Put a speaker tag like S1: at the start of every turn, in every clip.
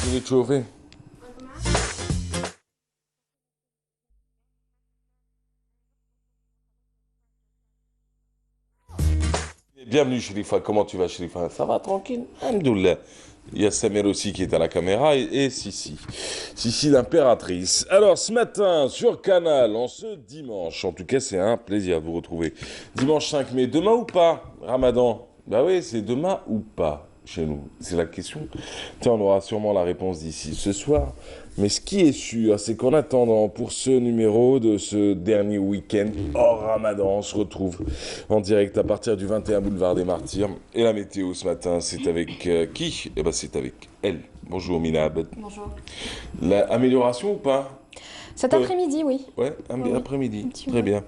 S1: تيجي تشوفي. Bienvenue Shrifa, comment tu vas Shrifa? Ça va tranquille? Alhamdoulilah. Il y a Samer aussi qui est à la caméra et Sissi. Sissi l'impératrice. Alors ce matin sur Canal, en ce dimanche, en tout cas c'est un plaisir de vous retrouver. Dimanche 5 mai, demain ou pas? Ramadan? Bah oui, c'est demain ou pas chez nous? C'est la question. Tiens, on aura sûrement la réponse d'ici ce soir. Mais ce qui est sûr, c'est qu'en attendant, pour ce numéro de ce dernier week-end hors Ramadan, on se retrouve en direct à partir du 21 boulevard des Martyrs. Et la météo ce matin, c'est avec qui? Eh ben, c'est avec elle. Bonjour Mina Abed.
S2: Bonjour.
S1: Amélioration ou pas?
S2: Cet après-midi, oui.
S1: Ouais,
S2: Oui,
S1: après-midi.
S2: petit
S1: Très
S2: peu.
S1: bien.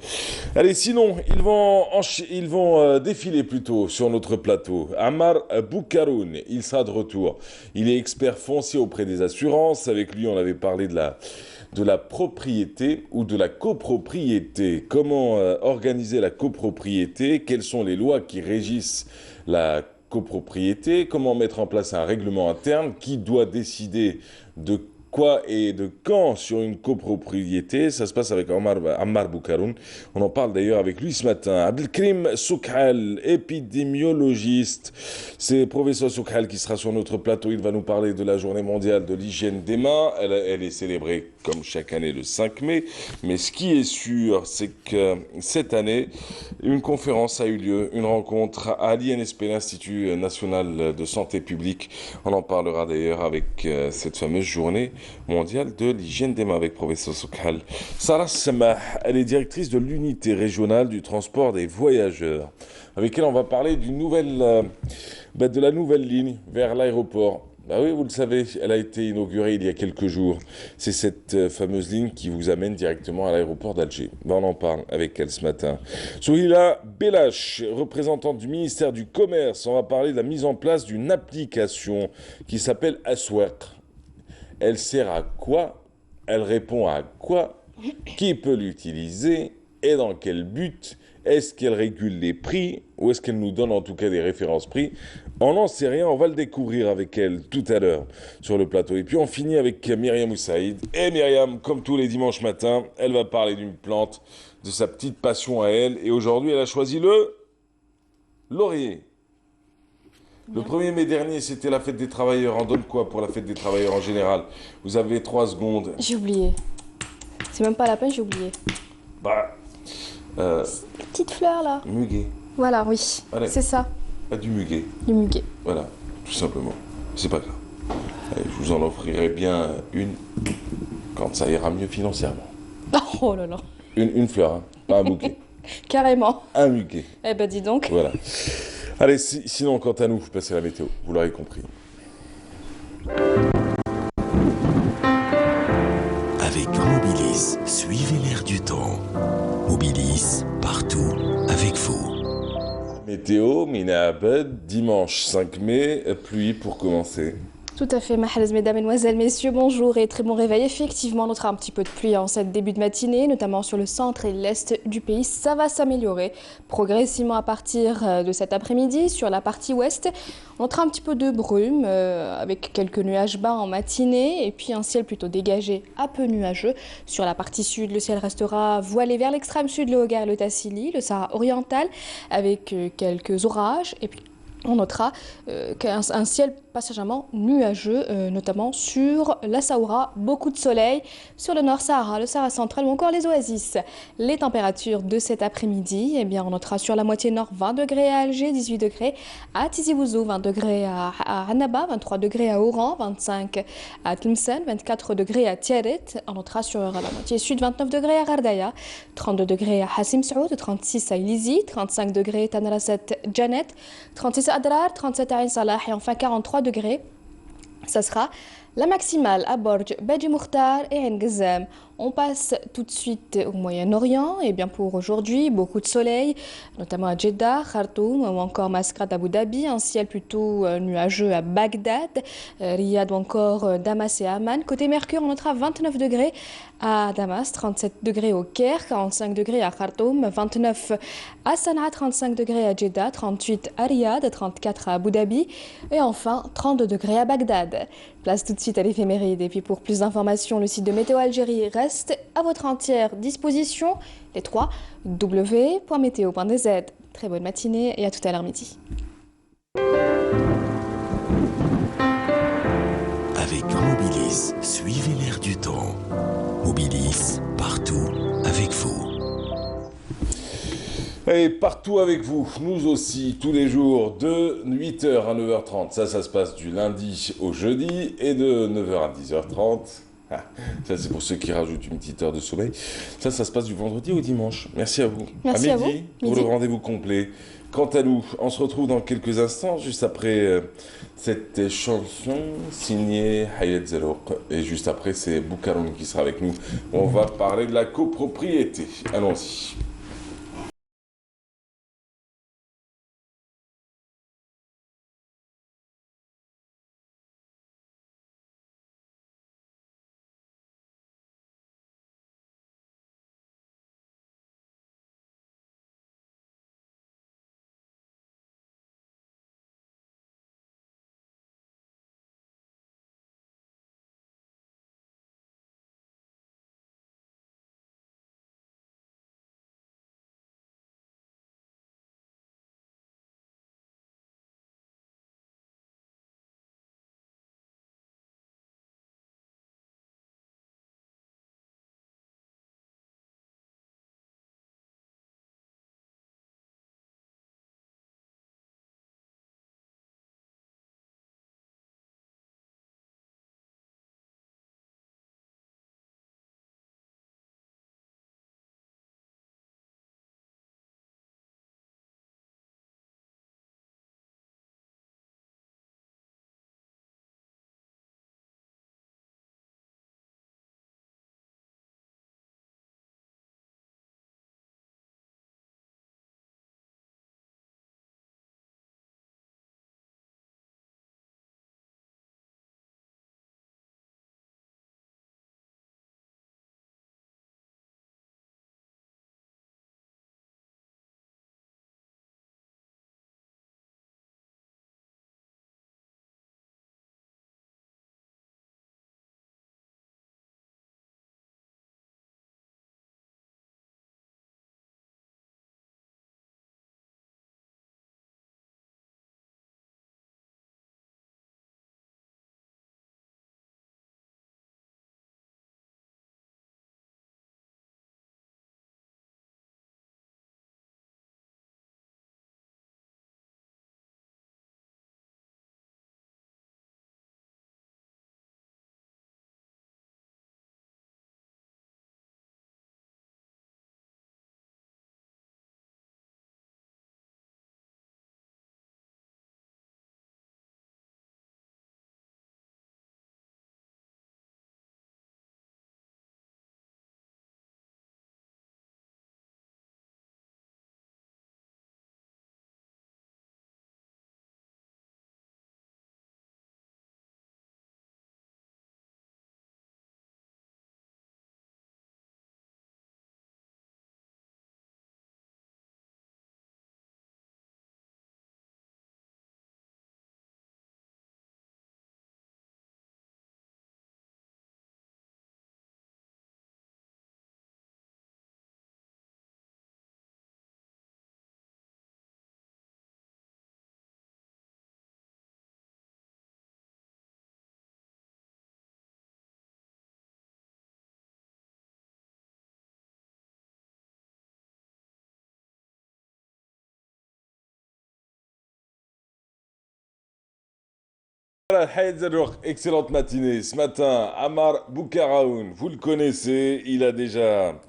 S1: Allez, sinon, ils vont défiler plutôt sur notre plateau. Ammar Boukaroun, il sera de retour. Il est expert foncier auprès des assurances. Avec lui, on avait parlé de la propriété ou de la copropriété. Comment organiser la copropriété? Quelles sont les lois qui régissent la copropriété? Comment mettre en place un règlement interne? Qui doit décider de quoi et de quand sur une copropriété? Ça se passe avec Ammar Boukaroun. On en parle d'ailleurs avec lui ce matin. Abdelkrim Soukhal, épidémiologiste. C'est professeur Soukhal qui sera sur notre plateau. Il va nous parler de la journée mondiale de l'hygiène des mains. Elle est célébrée comme chaque année le 5 mai. Mais ce qui est sûr, c'est que cette année, une conférence a eu lieu, une rencontre à l'INSP, l'Institut national de santé publique. On en parlera d'ailleurs avec cette fameuse journée mondiale de l'hygiène des mains avec professeur Soukhal. Sarah Samah, elle est directrice de l'unité régionale du transport des voyageurs, avec elle on va parler de la nouvelle ligne vers l'aéroport. Bah oui, vous le savez, elle a été inaugurée il y a quelques jours. C'est cette fameuse ligne qui vous amène directement à l'aéroport d'Alger. Bah, on en parle avec elle ce matin. Souhila Belash, représentante du ministère du Commerce, on va parler de la mise en place d'une application qui s'appelle Aswaq. Elle sert à quoi? Elle répond à quoi? Qui peut l'utiliser? Et dans quel but? Est-ce qu'elle régule les prix? Ou est-ce qu'elle nous donne en tout cas des références prix? On n'en sait rien, on va le découvrir avec elle tout à l'heure sur le plateau. Et puis on finit avec Myriam Oussaïd. Et Myriam, comme tous les dimanches matins, elle va parler d'une plante, de sa petite passion à elle. Et aujourd'hui, elle a choisi le laurier. Le 1er mai dernier, c'était la fête des travailleurs. On donne quoi pour la fête des travailleurs en général? Vous avez 3 secondes.
S2: J'ai oublié. C'est même pas la peine, j'ai oublié.
S1: Bah,
S2: Petite fleur là.
S1: muguet.
S2: Voilà, oui.
S1: Allez.
S2: C'est ça,
S1: Pas du muguet.
S2: du muguet.
S1: Voilà, tout simplement. C'est pas grave. Allez, je vous en offrirai bien une quand ça ira mieux financièrement.
S2: Oh là là.
S1: Une fleur, hein, pas un bouquet.
S2: Carrément.
S1: Un muguet.
S2: Eh ben dis donc.
S1: Voilà. Allez, sinon, quant à nous, vous passez la météo. Vous l'aurez compris.
S3: Avec Mobilis, suivez l'air du temps. Mobilis, partout, avec vous.
S1: Météo, Mina Abed, dimanche 5 mai, pluie pour commencer.
S2: Tout à fait, Mahrez, mesdames, mesdemoiselles, messieurs, bonjour et très bon réveil. Effectivement, on notera un petit peu de pluie en cette début de matinée, notamment sur le centre et l'est du pays. Ça va s'améliorer progressivement à partir de cet après-midi. Sur la partie ouest, on notera un petit peu de brume avec quelques nuages bas en matinée et puis un ciel plutôt dégagé, un peu nuageux. Sur la partie sud, le ciel restera voilé vers l'extrême sud, le Hogar, le Tassili, le Sahara oriental avec quelques orages et puis on notera un ciel passagèrement nuageux, notamment sur la Saoura, beaucoup de soleil sur le Nord Sahara, le Sahara central ou encore les oasis. Les températures de cet après-midi, eh bien, on notera sur la moitié nord 20 degrés à Alger, 18 degrés à Tizi Ouzou, 20 degrés à Annaba, 23 degrés à Oran, 25 à Tlemcen, 24 degrés à Tiaret. On notera sur la moitié sud 29 degrés à Gardaya, 32 degrés à Hassim Saoud, 36 à Ilizi, 35 degrés à Tanaraset Janet, 36 à Adrar, 37 à Ain Salah et enfin 43 degrés. Ça sera la maximale à Borj, Bedi Moukhtar et Ain Gazzam. On passe tout de suite au Moyen-Orient. Et bien pour aujourd'hui, beaucoup de soleil, notamment à Jeddah, Khartoum ou encore Mascate, Abu Dhabi. Un ciel plutôt nuageux à Bagdad, Riyad ou encore Damas et Amman. Côté Mercure, on notera 29 degrés à Damas, 37 degrés au Caire, 45 degrés à Khartoum, 29 à Sanaa, 35 degrés à Jeddah, 38 à Riyad, 34 à Abu Dhabi et enfin 32 degrés à Bagdad. Place tout de suite à l'éphéméride. Et puis pour plus d'informations, le site de Météo Algérie reste à votre entière disposition. Les 3 w.meteo.dz. Très bonne matinée et à tout à l'heure midi.
S3: Avec Mobilis, suivez l'air du temps. Mobilis, partout avec vous.
S1: Et partout avec vous, nous aussi, tous les jours, de 8h à 9h30. Ça se passe du lundi au jeudi et de 9h à 10h30. Ah, ça, c'est pour ceux qui rajoutent une petite heure de sommeil. Ça se passe du vendredi au dimanche. Merci à vous.
S2: Merci
S1: à
S2: à vous.
S1: midi, pour le rendez-vous complet. Quant à nous, on se retrouve dans quelques instants, juste après cette chanson signée Hayat Zerouk. Et juste après, c'est Boukaroun qui sera avec nous. On va parler de la copropriété. Allons-y. Voilà, Hayat Zerouk, excellente matinée. Ce matin, Ammar Boukaraoun, vous le connaissez, il a déjà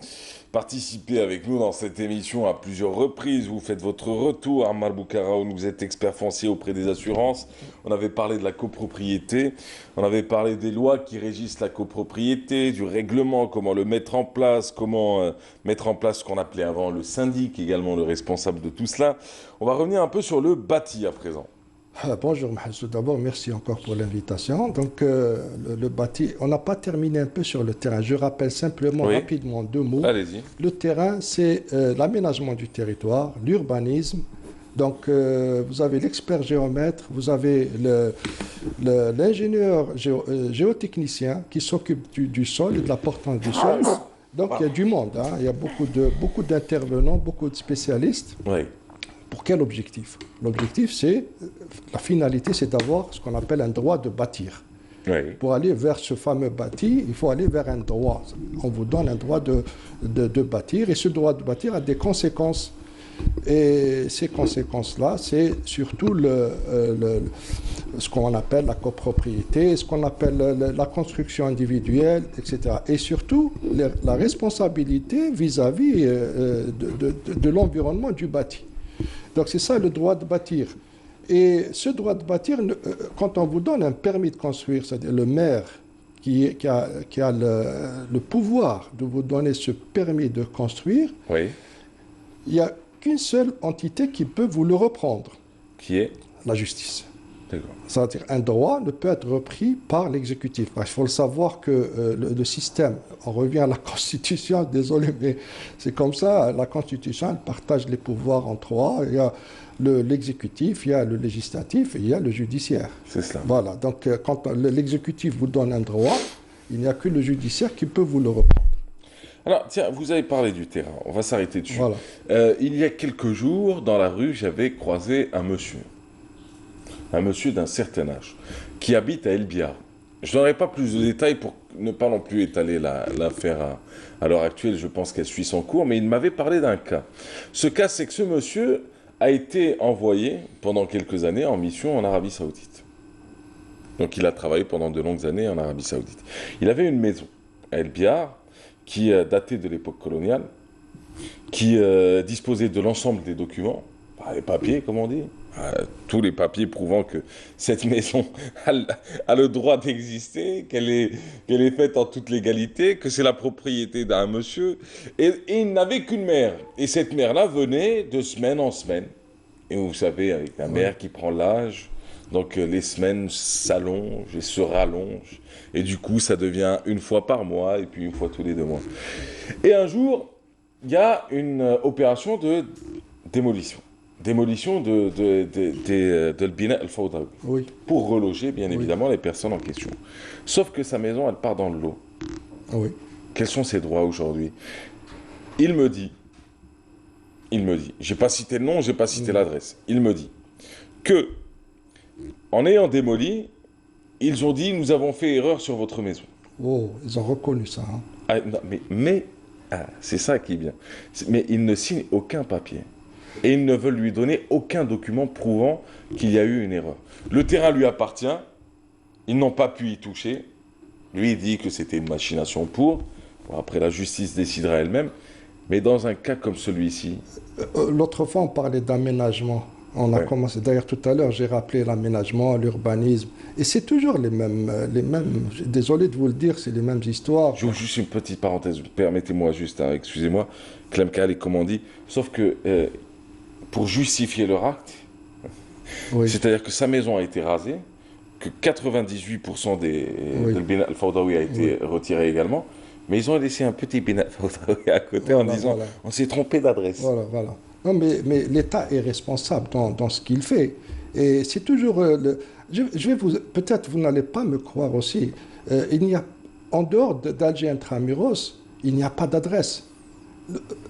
S1: participé avec nous dans cette émission à plusieurs reprises. Vous faites votre retour, Ammar Boukaraoun, vous êtes expert foncier auprès des assurances. On avait parlé de la copropriété, on avait parlé des lois qui régissent la copropriété, du règlement, comment le mettre en place, comment mettre en place ce qu'on appelait avant le syndic, également le responsable de tout cela. On va revenir un peu sur le bâti à présent.
S4: Bonjour Mahsou, d'abord merci encore pour l'invitation. Donc le bâti, on n'a pas terminé un peu sur le terrain. Je rappelle simplement rapidement deux mots.
S1: Allez-y.
S4: Le terrain, c'est l'aménagement du territoire, l'urbanisme. Donc vous avez l'expert géomètre, vous avez l'ingénieur géotechnicien qui s'occupe du sol et de la portance du sol. Donc il y a du monde, hein. Il y a beaucoup d'intervenants, beaucoup de spécialistes.
S1: Oui.
S4: Pour quel objectif? L'objectif, c'est, la finalité, c'est d'avoir ce qu'on appelle un droit de bâtir.
S1: Oui.
S4: Pour aller vers ce fameux bâti, il faut aller vers un droit. On vous donne un droit de bâtir, et ce droit de bâtir a des conséquences. Et ces conséquences-là, c'est surtout ce qu'on appelle la copropriété, ce qu'on appelle la construction individuelle, etc. Et surtout, la responsabilité vis-à-vis de l'environnement du bâti. Donc c'est ça le droit de bâtir. Et ce droit de bâtir, quand on vous donne un permis de construire, c'est-à-dire le maire qui a le pouvoir de vous donner ce permis de construire,
S1: Oui.
S4: il n'y a qu'une seule entité qui peut vous le reprendre.
S1: Qui est?
S4: La justice.
S1: D'accord.
S4: C'est-à-dire un droit ne peut être repris par l'exécutif. Il faut le savoir que le système, on revient à la Constitution, désolé, mais c'est comme ça, la Constitution, elle partage les pouvoirs en trois. Il y a l'exécutif, il y a le législatif et il y a le judiciaire.
S1: C'est cela.
S4: Voilà, donc quand l'exécutif vous donne un droit, il n'y a que le judiciaire qui peut vous le reprendre.
S1: Alors, tiens, vous avez parlé du terrain, on va s'arrêter dessus.
S4: Voilà.
S1: Il y a quelques jours, dans la rue, j'avais croisé un monsieur d'un certain âge, qui habite à El Biar. Je n'aurai pas plus de détails pour ne pas non plus étaler l'affaire à l'heure actuelle, je pense qu'elle suit son cours, mais il m'avait parlé d'un cas. Ce cas, c'est que ce monsieur a été envoyé pendant quelques années en mission en Arabie Saoudite. Donc il a travaillé pendant de longues années en Arabie Saoudite. Il avait une maison à El Biar qui datait de l'époque coloniale, qui disposait de l'ensemble des documents, les papiers, comme on dit, tous les papiers prouvant que cette maison a le droit d'exister, qu'elle est faite en toute légalité, que c'est la propriété d'un monsieur. Et il n'avait qu'une mère. Et cette mère-là venait de semaine en semaine. Et vous savez, avec la mère qui prend l'âge, donc les semaines s'allongent et se rallongent. Et du coup, ça devient une fois par mois et puis une fois tous les 2 mois. Et un jour, il y a une opération de démolition. Démolition de l'Bina al-Fawdawi.
S4: Oui.
S1: Pour reloger, bien évidemment, les personnes en question. Sauf que sa maison, elle part dans le lot.
S4: Oui.
S1: Quels sont ses droits aujourd'hui? Il me dit, j'ai pas cité le nom, j'ai pas cité l'adresse. Il me dit que, en ayant démoli, ils ont dit, nous avons fait erreur sur votre maison.
S4: Oh, ils ont reconnu ça. Hein.
S1: Ah, non, mais c'est ça qui est bien. Mais ils ne signent aucun papier. Et ils ne veulent lui donner aucun document prouvant qu'il y a eu une erreur. Le terrain lui appartient, ils n'ont pas pu y toucher. Lui, il dit que c'était une machination pour. Bon, après, la justice décidera elle-même. Mais dans un cas comme celui-ci...
S4: L'autre fois, on parlait d'aménagement. On a commencé, d'ailleurs tout à l'heure, j'ai rappelé l'aménagement, l'urbanisme. Et c'est toujours les mêmes, désolé de vous le dire, c'est les mêmes histoires.
S1: Je vous juste une petite parenthèse, permettez-moi juste, hein, excusez-moi, Clem Khalil, comme on dit, sauf que pour justifier leur acte, c'est-à-dire que sa maison a été rasée, que 98% de Bina al-Fawdawi a été retiré également, mais ils ont laissé un petit Bina al-Fawdawi à côté en disant on s'est trompé d'adresse.
S4: Voilà. Non, mais l'État est responsable dans ce qu'il fait. Et c'est toujours... je vais peut-être vous n'allez pas me croire aussi. Il n'y a, en dehors d'Alger Intramuros, il n'y a pas d'adresse.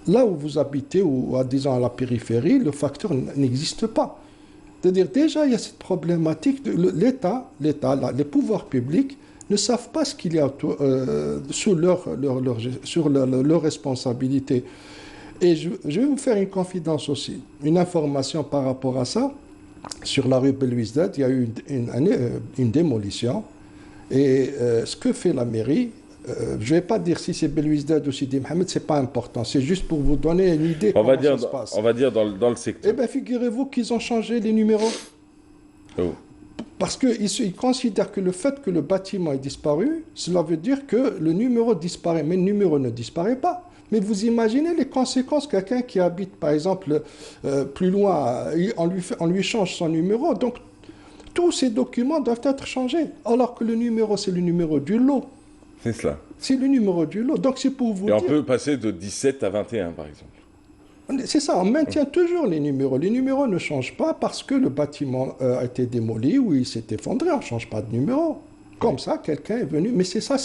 S4: Là où vous habitez, ou disons à la périphérie, le facteur n'existe pas. C'est-à-dire déjà, il y a cette problématique. L'État, les pouvoirs publics ne savent pas ce qu'il y a sur leur responsabilité. Et je vais vous faire une confidence aussi, une information par rapport à ça. Sur la rue Belouizdad, il y a eu une démolition. Et ce que fait la mairie, je ne vais pas dire si c'est Belouizdad ou Sidi Mohamed, ce n'est pas important. C'est juste pour vous donner une idée
S1: On
S4: comment
S1: va dire,
S4: ça se passe.
S1: on va dire dans le secteur.
S4: Eh bien, figurez-vous qu'ils ont changé les numéros.
S1: Oh.
S4: Parce qu'ils considèrent que le fait que le bâtiment ait disparu, cela veut dire que le numéro disparaît. Mais le numéro ne disparaît pas. Mais vous imaginez les conséquences, quelqu'un qui habite, par exemple, plus loin, on lui change son numéro. Donc, tous ces documents doivent être changés. Alors que le numéro, c'est le numéro du lot.
S1: C'est cela.
S4: C'est le numéro du lot. Donc, c'est pour vous
S1: Et
S4: dire...
S1: on peut passer de 17 à 21, par exemple.
S4: C'est ça, on maintient toujours les numéros. Les numéros ne changent pas parce que le bâtiment a été démoli ou il s'est effondré. On ne change pas de numéro. Comme ça, quelqu'un est venu. Mais c'est ça,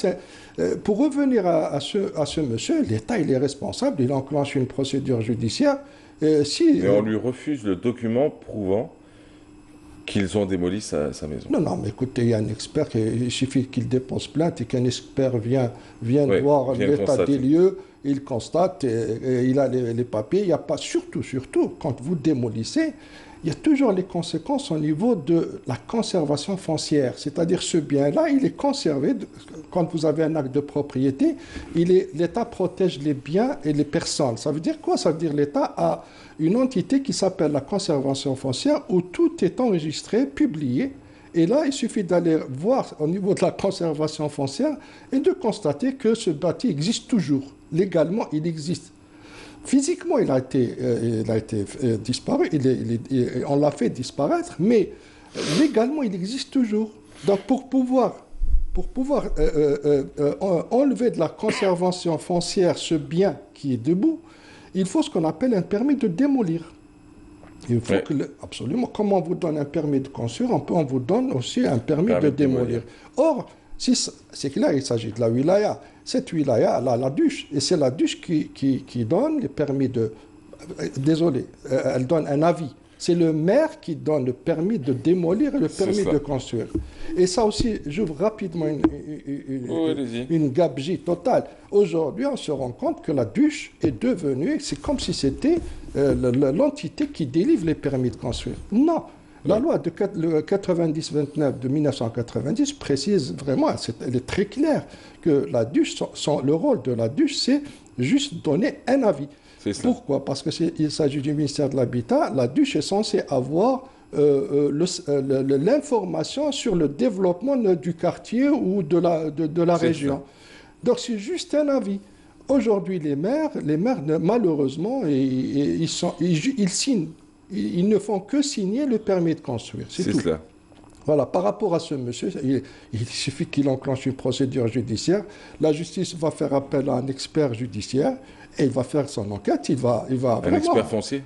S4: pour revenir à ce monsieur, l'État, il est responsable. Il enclenche une procédure judiciaire.
S1: Mais on lui refuse le document prouvant qu'ils ont démoli sa maison.
S4: Non, mais écoutez, il y a un expert, il suffit qu'il dépose plainte et qu'un expert vienne voir l'état des lieux, il constate, et il a les papiers. Il n'y a pas, surtout, quand vous démolissez, il y a toujours les conséquences au niveau de la conservation foncière. C'est-à-dire ce bien-là, il est conservé. Quand vous avez un acte de propriété, l'État protège les biens et les personnes. Ça veut dire quoi? Ça veut dire l'État a une entité qui s'appelle la conservation foncière où tout est enregistré, publié. Et là, il suffit d'aller voir au niveau de la conservation foncière et de constater que ce bâti existe toujours. Légalement, il existe. Physiquement, il a été disparu, on l'a fait disparaître, mais légalement, il existe toujours. Donc, pour pouvoir enlever de la conservation foncière ce bien qui est debout, il faut ce qu'on appelle un permis de démolir. Il faut absolument, comme on vous donne un permis de construire, on vous donne aussi un permis de démolir. Or, c'est clair, il s'agit de la wilaya. Cette wilaya, elle a la DUCH, et c'est la DUCH qui donne les permis de... Désolé, elle donne un avis. C'est le maire qui donne le permis de démolir et le permis de construire. Et ça aussi, j'ouvre rapidement une gabegie totale. Aujourd'hui, on se rend compte que la DUCH est devenue, c'est comme si c'était l'entité qui délivre les permis de construire. Non. La loi de 90-29 de 1990 précise vraiment, elle est très claire, que la DUCH, le rôle de la DUCH, c'est juste donner un avis. Pourquoi? Parce qu'il s'agit du ministère de l'Habitat. La DUCH est censée avoir l'information sur le développement du quartier ou de la région. Donc c'est juste un avis. Aujourd'hui, les maires malheureusement, ils signent. Ils ne font que signer le permis de construire. C'est tout. Cela. Voilà, par rapport à ce monsieur, il suffit qu'il enclenche une procédure judiciaire. La justice va faire appel à un expert judiciaire et il va faire son enquête. Il va
S1: un expert foncier?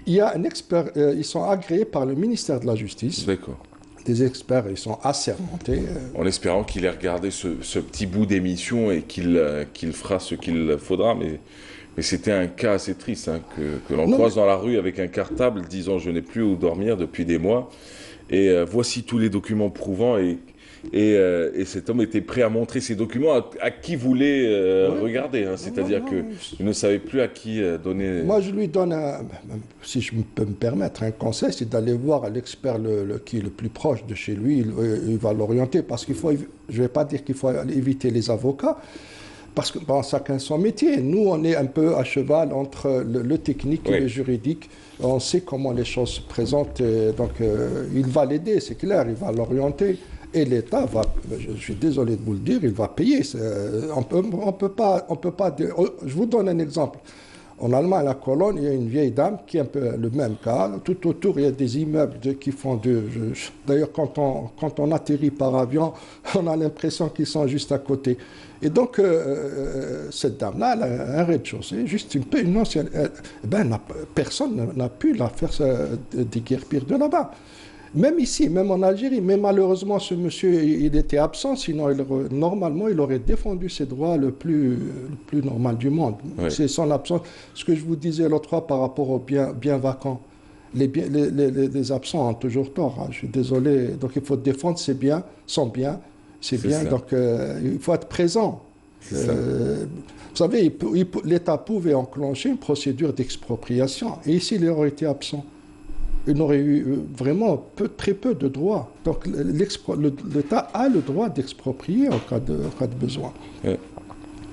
S4: Il y a un expert, ils sont agréés par le ministère de la Justice.
S1: D'accord.
S4: Des experts, ils sont assermentés.
S1: En espérant qu'il ait regardé ce petit bout d'émission et qu'il fera ce qu'il faudra, mais c'était un cas assez triste que l'on croise dans la rue avec un cartable disant « je n'ai plus où dormir depuis des mois ». Et voici tous les documents prouvant et cet homme était prêt à montrer ces documents à qui voulait regarder. Hein. C'est-à-dire qu'il ne savait plus à qui donner...
S4: Moi, je lui donne, si je peux me permettre, un conseil, c'est d'aller voir l'expert qui est le plus proche de chez lui. Il va l'orienter parce qu'il faut... Je ne vais pas dire qu'il faut éviter les avocats, parce que chacun son métier. Nous, on est un peu à cheval entre le technique et le juridique. On sait comment les choses se présentent. Donc, il va l'aider, c'est clair, il va l'orienter. Et l'État va, je suis désolé de vous le dire, il va payer. On peut pas... Je vous donne un exemple. En Allemagne, à la Cologne, il y a une vieille dame qui est un peu le même cas. Tout autour, il y a des immeubles qui font D'ailleurs, quand on atterrit par avion, on a l'impression qu'ils sont juste à côté. Et donc, cette dame-là, elle a un rez-de-chaussée, juste une ancienne... personne n'a pu la faire déguerpir de là-bas. Même ici, même en Algérie, mais malheureusement, ce monsieur, il était absent, sinon, normalement, il aurait défendu ses droits le plus normal du monde. C'est son absence. Ce que je vous disais l'autre fois par rapport aux biens vacants. Les absents ont toujours tort. Hein. Je suis désolé. Donc, il faut défendre son bien. C'est bien. Donc, il faut être présent. Vous savez, l'État pouvait enclencher une procédure d'expropriation. Et ici, il aurait été absent. il n'aurait eu vraiment très peu de droits. Donc l'État a le droit d'exproprier en cas de besoin.
S1: Ouais.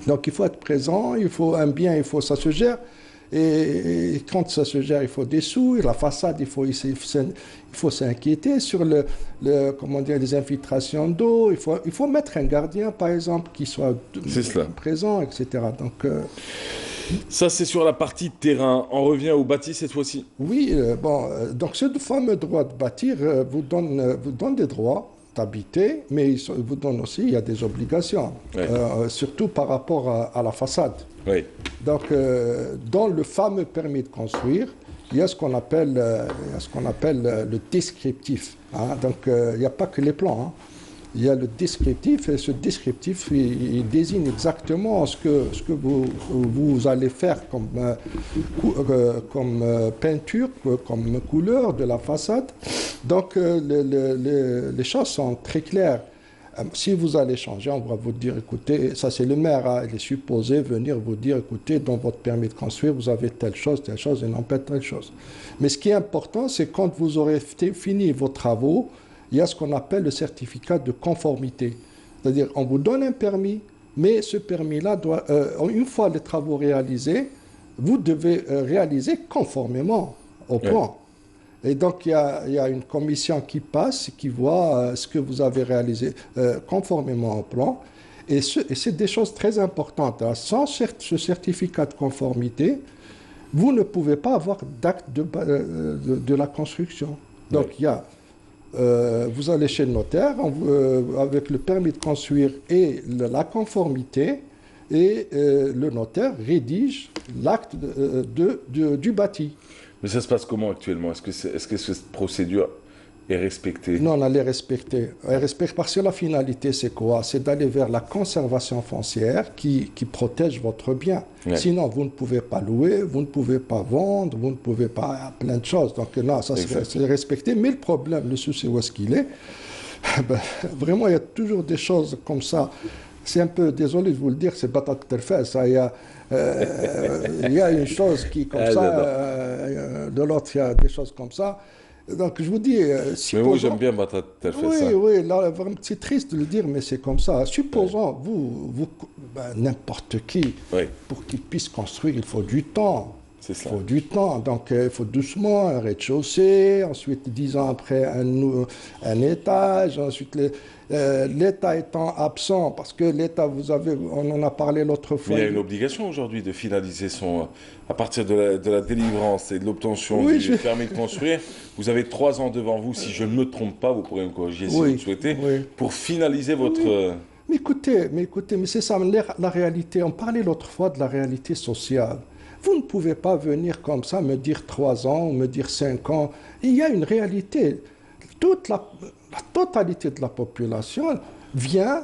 S4: Donc il faut être présent, il faut un bien, ça se gère. Et quand ça se gère, il faut des sous. Et la façade, il faut s'inquiéter sur comment dire, les infiltrations d'eau. Il faut mettre un gardien, par exemple, qui soit présent, etc. Donc,
S1: ça, c'est sur la partie terrain. On revient au bâti cette fois-ci.
S4: Oui, donc ce fameux droit de bâtir vous donne des droits d'habiter, mais il vous donne aussi, il y a des obligations, surtout par rapport à la façade.
S1: Oui.
S4: Donc, dans le fameux permis de construire, il y a ce qu'on appelle le descriptif. Hein. Donc, il n'y a pas que les plans. Hein. Il y a le descriptif, et ce descriptif, il désigne exactement ce que vous allez faire comme peinture, comme couleur de la façade. Donc, les choses sont très claires. Si vous allez changer, on va vous dire, écoutez, ça c'est le maire, hein, il est supposé venir vous dire, écoutez, dans votre permis de construire, vous avez telle chose, et non pas telle chose. Mais ce qui est important, c'est quand vous aurez fini vos travaux, il y a ce qu'on appelle le certificat de conformité. C'est-à-dire, on vous donne un permis, mais ce permis-là une fois les travaux réalisés, vous devez réaliser conformément au plan. Et donc, il y a une commission qui passe, qui voit ce que vous avez réalisé conformément au plan. Et c'est des choses très importantes. Hein. Sans ce certificat de conformité, vous ne pouvez pas avoir d'acte de la construction. Donc, il y a, vous allez chez le notaire avec le permis de construire et la conformité, et le notaire rédige l'acte du bâti.
S1: Mais ça se passe comment actuellement? Est-ce que cette procédure est respectée?
S4: Non, on allait respecter. Parce que la finalité, c'est quoi? C'est d'aller vers la conservation foncière qui protège votre bien. Ouais. Sinon, vous ne pouvez pas louer, vous ne pouvez pas vendre, vous ne pouvez pas... plein de choses. Donc là, ça c'est respecté. Mais le problème, le souci, où est-ce qu'il est? Vraiment, il y a toujours des choses comme ça. C'est un peu, désolé de vous le dire, c'est patate terfait, ça. Il y a une chose qui, comme ça, de l'autre, il y a des choses comme ça. Donc, je vous dis...
S1: mais moi, j'aime bien patate terfait, ça.
S4: Oui, là, c'est triste de le dire, mais c'est comme ça. Supposons, n'importe qui, pour qu'il puisse construire, il faut du temps. Il faut du temps, donc il faut doucement un rez-de-chaussée, ensuite 10 ans après un étage, ensuite l'État étant absent, parce que l'État, on en a parlé l'autre fois.
S1: Mais il y a une obligation aujourd'hui de finaliser à partir de la délivrance et de l'obtention du permis de construire. Vous avez 3 ans devant vous, si je ne me trompe pas, vous pourrez me corriger si vous le souhaitez, pour finaliser votre...
S4: Mais écoutez, c'est ça, la réalité. On parlait l'autre fois de la réalité sociale. Vous ne pouvez pas venir comme ça, me dire 3 ans ou me dire 5 ans. Il y a une réalité. Toute la totalité de la population vient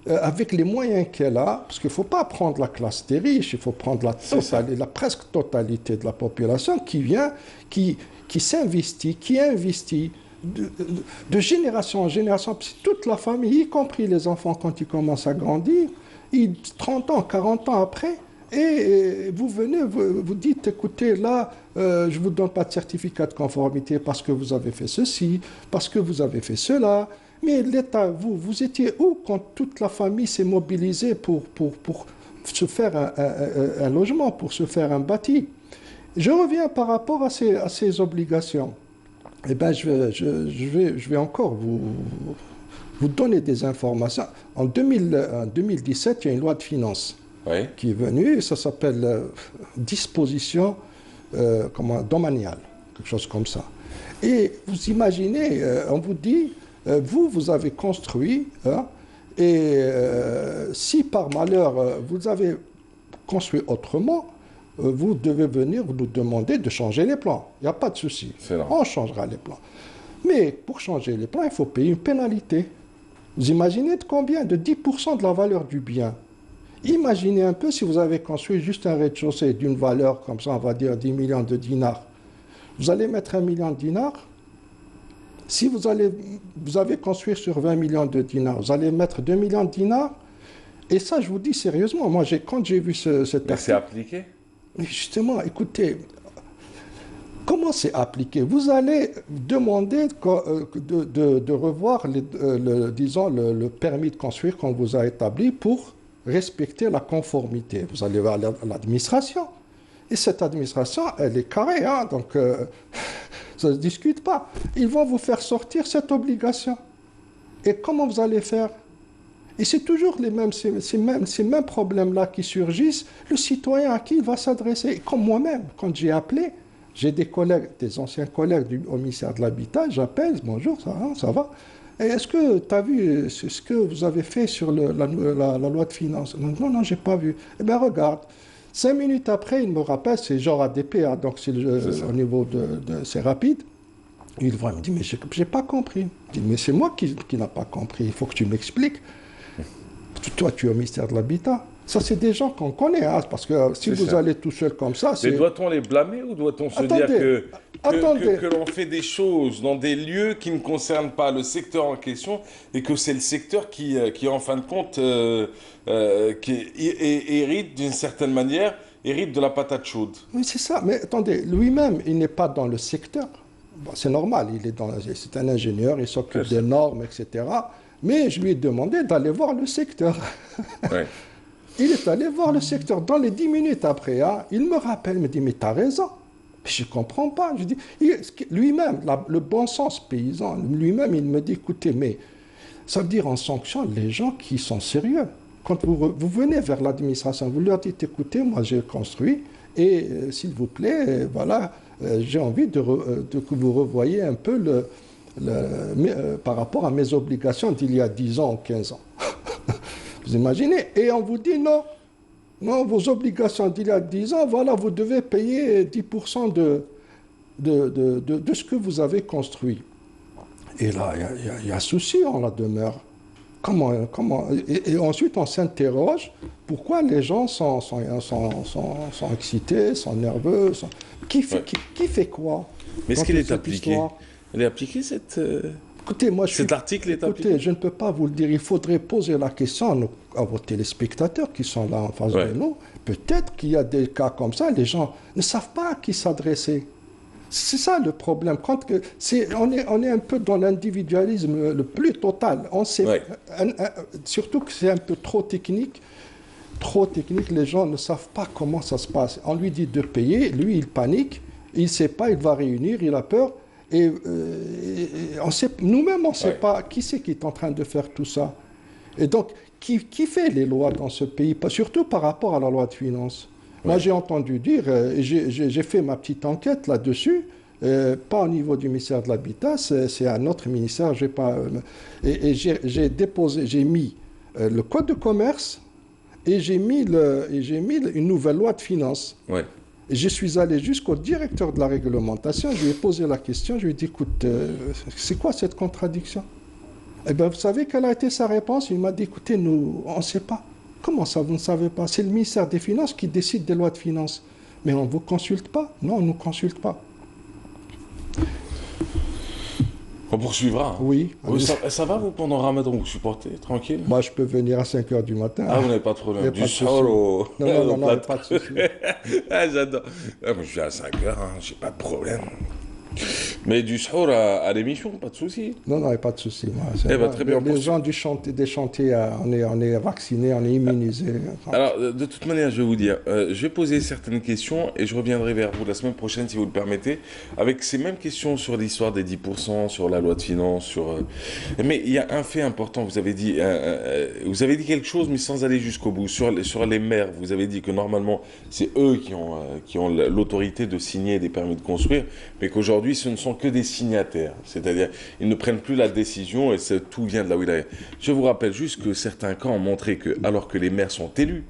S4: avec les moyens qu'elle a, parce qu'il ne faut pas prendre la classe des riches, il faut prendre la presque totalité de la population qui vient, qui s'investit, qui investit de génération en génération. Toute la famille, y compris les enfants quand ils commencent à grandir, 30 ans, 40 ans après, et vous venez, vous dites, écoutez, là, je ne vous donne pas de certificat de conformité parce que vous avez fait ceci, parce que vous avez fait cela. Mais l'État, vous étiez où quand toute la famille s'est mobilisée pour se faire un logement, pour se faire un bâti? Je reviens par rapport à ces obligations. Eh bien, je vais encore vous donner des informations. En 2017, il y a une loi de finances. Qui est venu, ça s'appelle disposition domaniale, quelque chose comme ça. Et vous imaginez, on vous dit, vous avez construit, hein, et si par malheur vous avez construit autrement, vous devez venir nous demander de changer les plans. Il n'y a pas de souci, on changera les plans. Mais pour changer les plans, il faut payer une pénalité. Vous imaginez de combien? De 10% de la valeur du bien. Imaginez un peu si vous avez construit juste un rez-de-chaussée d'une valeur, comme ça, on va dire 10 millions de dinars. Vous allez mettre 1 million de dinars. Si vous avez construit sur 20 millions de dinars, vous allez mettre 2 millions de dinars. Et ça, je vous dis sérieusement, moi, quand j'ai vu cet article...
S1: Mais c'est appliqué?
S4: Justement, écoutez, Comment c'est appliqué? Vous allez demander de revoir disons, le permis de construire qu'on vous a établi pour respecter la conformité. Vous allez voir l'administration. Et cette administration, elle est carrée, hein, donc ça ne se discute pas. Ils vont vous faire sortir cette obligation. Et comment vous allez faire? Et c'est toujours ces mêmes problèmes-là qui surgissent. Le citoyen à qui il va s'adresser? Comme moi-même, quand j'ai appelé, j'ai des collègues, des anciens collègues au ministère de l'Habitat, j'appelle, bonjour, ça va? Et est-ce que tu as vu ce que vous avez fait sur la loi de finances? Non, je n'ai pas vu. Eh bien, regarde. 5 minutes après, il me rappelle, c'est genre ADP, hein, donc c'est au niveau c'est rapide. Il voit, il me dit, mais je n'ai pas compris. Je dis, mais c'est moi qui n'a pas compris, il faut que tu m'expliques. Toi, tu es au ministère de l'Habitat. Ça, c'est des gens qu'on connaît, hein, parce que si vous allez tout seul comme ça...
S1: Mais doit-on les blâmer ou doit-on se dire que l'on fait des choses dans des lieux qui ne concernent pas le secteur en question et que c'est le secteur qui en fin de compte, hérite d'une certaine manière, hérite de la patate chaude?
S4: Oui, c'est ça. Mais attendez, lui-même, il n'est pas dans le secteur. Bon, c'est normal, c'est un ingénieur, il s'occupe des normes, etc. Mais je lui ai demandé d'aller voir le secteur.
S1: Ouais.
S4: Il est allé voir le secteur. Dans les 10 minutes après, hein, il me rappelle, il me dit, mais tu as raison. Mais je ne comprends pas. Je dis, lui-même, le bon sens paysan, lui-même, il me dit, écoutez, mais ça veut dire on sanctionne les gens qui sont sérieux. Quand vous venez vers l'administration, vous leur dites, écoutez, moi j'ai construit, et s'il vous plaît, voilà, j'ai envie que vous revoyiez un peu par rapport à mes obligations d'il y a 10 ans ou 15 ans. Vous imaginez? Et on vous dit non, vos obligations d'il y a 10 ans, voilà, vous devez payer 10% de ce que vous avez construit. Et là, il y a souci en la demeure. Comment et ensuite, on s'interroge pourquoi les gens sont excités, sont nerveux. Qui fait quoi?
S1: Mais est-ce qu'elle est appliquée? Elle est appliquée,
S4: Écoutez,
S1: cet article est appliqué?
S4: Écoutez, je ne peux pas vous le dire. Il faudrait poser la question à vos téléspectateurs qui sont là en face de nous. Peut-être qu'il y a des cas comme ça. Les gens ne savent pas à qui s'adresser. C'est ça le problème. On est un peu dans l'individualisme le plus total. On sait, surtout que c'est un peu trop technique. Trop technique, les gens ne savent pas comment ça se passe. On lui dit de payer, lui il panique, il ne sait pas, il va réunir, il a peur. Et nous-mêmes, on ne sait pas qui c'est qui est en train de faire tout ça. Et donc, qui fait les lois dans ce pays, surtout par rapport à la loi de finances? Moi, j'ai entendu dire, j'ai fait ma petite enquête là-dessus, pas au niveau du ministère de l'Habitat, c'est un autre ministère. J'ai mis le code de commerce et j'ai mis une nouvelle loi de finances.
S1: Ouais.
S4: Et je suis allé jusqu'au directeur de la réglementation, je lui ai posé la question, je lui ai dit, écoute, c'est quoi cette contradiction? Eh bien, vous savez quelle a été sa réponse? Il m'a dit, écoutez, nous, on ne sait pas. Comment ça, vous ne savez pas? C'est le ministère des Finances qui décide des lois de finances. Mais on ne vous consulte pas? Non, on ne nous consulte pas.
S1: On poursuivra.
S4: Oui.
S1: Ça va, vous, pendant Ramadan, vous supportez, tranquille?
S4: Moi, je peux venir à 5 h du matin.
S1: Ah, vous n'avez pas de problème. Du
S4: sahur Non, pas de souci.
S1: Ah, j'adore. Ah, moi, je suis à 5 h, j'ai pas de problème. Mais du sahur à l'émission, pas de souci.
S4: Non, pas de souci.
S1: Très bien.
S4: Les gens des chantiers, on est vaccinés, on est immunisés.
S1: Alors, de toute manière, je vais vous dire, je vais poser certaines questions et je reviendrai vers vous la semaine prochaine, si vous le permettez, avec ces mêmes questions sur l'histoire des 10%, sur la loi de finances, Mais il y a un fait important, vous avez dit quelque chose, mais sans aller jusqu'au bout. Sur les maires, vous avez dit que normalement, c'est eux qui ont l'autorité de signer des permis de construire, mais qu'aujourd'hui, ce ne sont que des signataires. C'est-à-dire, ils ne prennent plus la décision et tout vient de la wilaya. Je vous rappelle juste que certains cas ont montré que, alors que les maires sont élus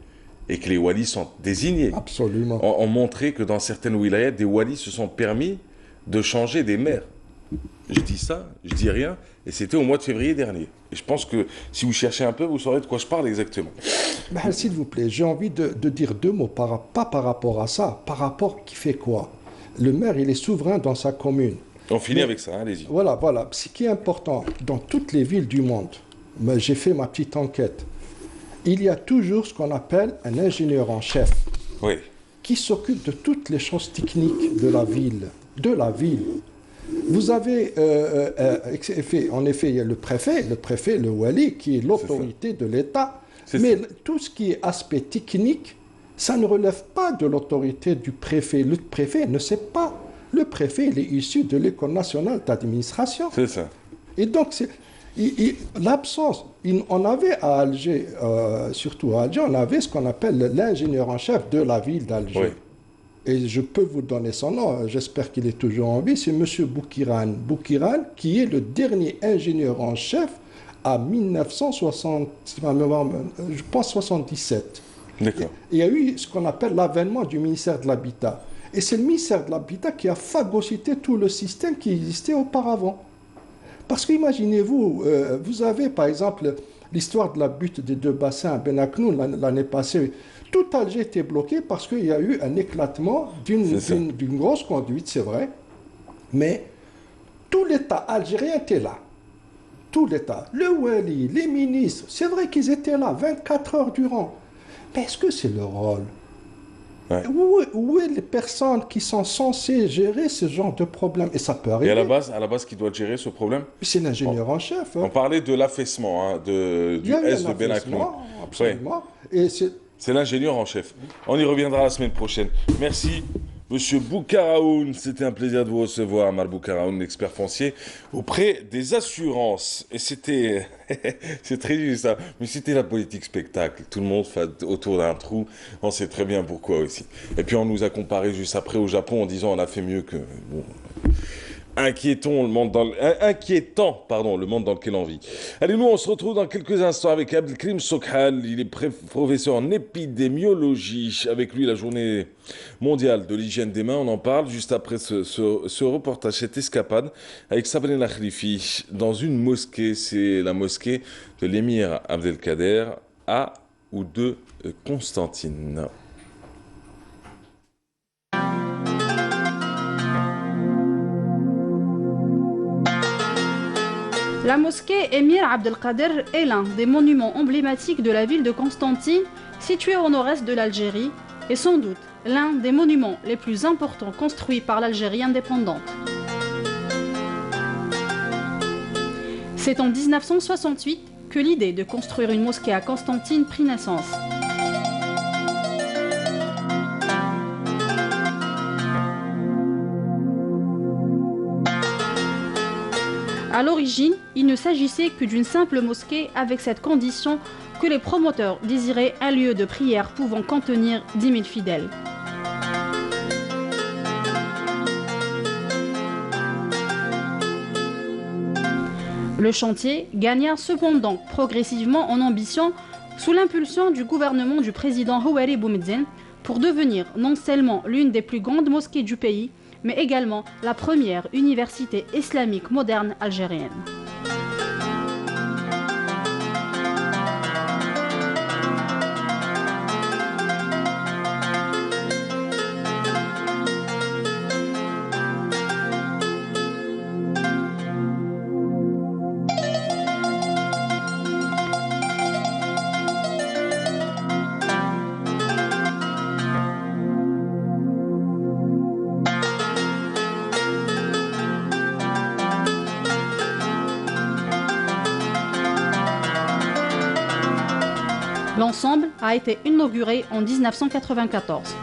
S1: et que les walis sont désignés,
S4: absolument,
S1: ont montré que dans certaines wilayas, des walis se sont permis de changer des maires. Je dis ça, je dis rien, et c'était au mois de février dernier. Et je pense que si vous cherchez un peu, vous saurez de quoi je parle exactement.
S4: Ben, s'il vous plaît, j'ai envie de dire deux mots, pas par rapport à ça, par rapport qui fait quoi? Le maire, il est souverain dans sa commune.
S1: On finit avec ça, allez-y.
S4: Voilà. Ce qui est important, dans toutes les villes du monde, j'ai fait ma petite enquête, il y a toujours ce qu'on appelle un ingénieur en chef,
S1: oui,
S4: qui s'occupe de toutes les choses techniques de la ville, de la ville. Vous avez, en effet, il y a le préfet, le wali, qui est l'autorité de l'État. Mais tout ce qui est aspect technique, ça ne relève pas de l'autorité du préfet. Le préfet ne sait pas. Le préfet, il est issu de l'École nationale d'administration.
S1: C'est ça.
S4: Et donc, l'absence, on avait à Alger, surtout à Alger, on avait ce qu'on appelle l'ingénieur en chef de la ville d'Alger.
S1: Oui.
S4: Et je peux vous donner son nom, j'espère qu'il est toujours en vie, c'est M. Boukiran. Boukiran, qui est le dernier ingénieur en chef à 1960, je pense 77.
S1: D'accord.
S4: Il y a eu ce qu'on appelle l'avènement du ministère de l'Habitat. Et c'est le ministère de l'Habitat qui a phagocyté tout le système qui existait auparavant. Parce qu'imaginez-vous, vous avez par exemple l'histoire de la butte des deux bassins à Benaknoun l'année passée. Tout Alger était bloqué parce qu'il y a eu un éclatement d'une grosse conduite, c'est vrai. Mais tout l'État algérien était là. Tout l'État. Le Wali, les ministres, c'est vrai qu'ils étaient là 24 heures durant. Mais est-ce que c'est leur rôle?
S1: Ouais.
S4: Où est les personnes qui sont censées gérer ce genre de problème? Et ça peut arriver.
S1: Et à la base, qui doit gérer ce problème?
S4: C'est l'ingénieur en chef.
S1: On parlait de l'affaissement du S de Benaknoun.
S4: Absolument. Ouais. Et
S1: c'est l'ingénieur en chef. On y reviendra la semaine prochaine. Merci, Monsieur Boukaraoun. C'était un plaisir de vous recevoir, Amar Boukaraoun, expert foncier, auprès des assurances. Et c'était... c'est très juste, ça. Mais c'était la politique spectacle. Tout le monde fait autour d'un trou. On sait très bien pourquoi aussi. Et puis on nous a comparé juste après au Japon en disant on a fait mieux que... Bon. Inquiétant, le monde dans lequel on vit. Allez, nous, on se retrouve dans quelques instants avec Abdelkrim Sokhal. Il est professeur en épidémiologie. Avec lui, la journée mondiale de l'hygiène des mains. On en parle juste après ce reportage, cette escapade avec Sabrina Khalifi dans une mosquée. C'est la mosquée de l'émir Abdelkader à ou de Constantine.
S5: La mosquée Émir Abdelkader est l'un des monuments emblématiques de la ville de Constantine, située au nord-est de l'Algérie, et sans doute l'un des monuments les plus importants construits par l'Algérie indépendante. C'est en 1968 que l'idée de construire une mosquée à Constantine prit naissance. À l'origine, il ne s'agissait que d'une simple mosquée avec cette condition que les promoteurs désiraient un lieu de prière pouvant contenir 10 000 fidèles. Le chantier gagna cependant progressivement en ambition sous l'impulsion du gouvernement du président Houari Boumediene pour devenir non seulement l'une des plus grandes mosquées du pays, mais également la première université islamique moderne algérienne. L'ensemble a été inauguré en 1994.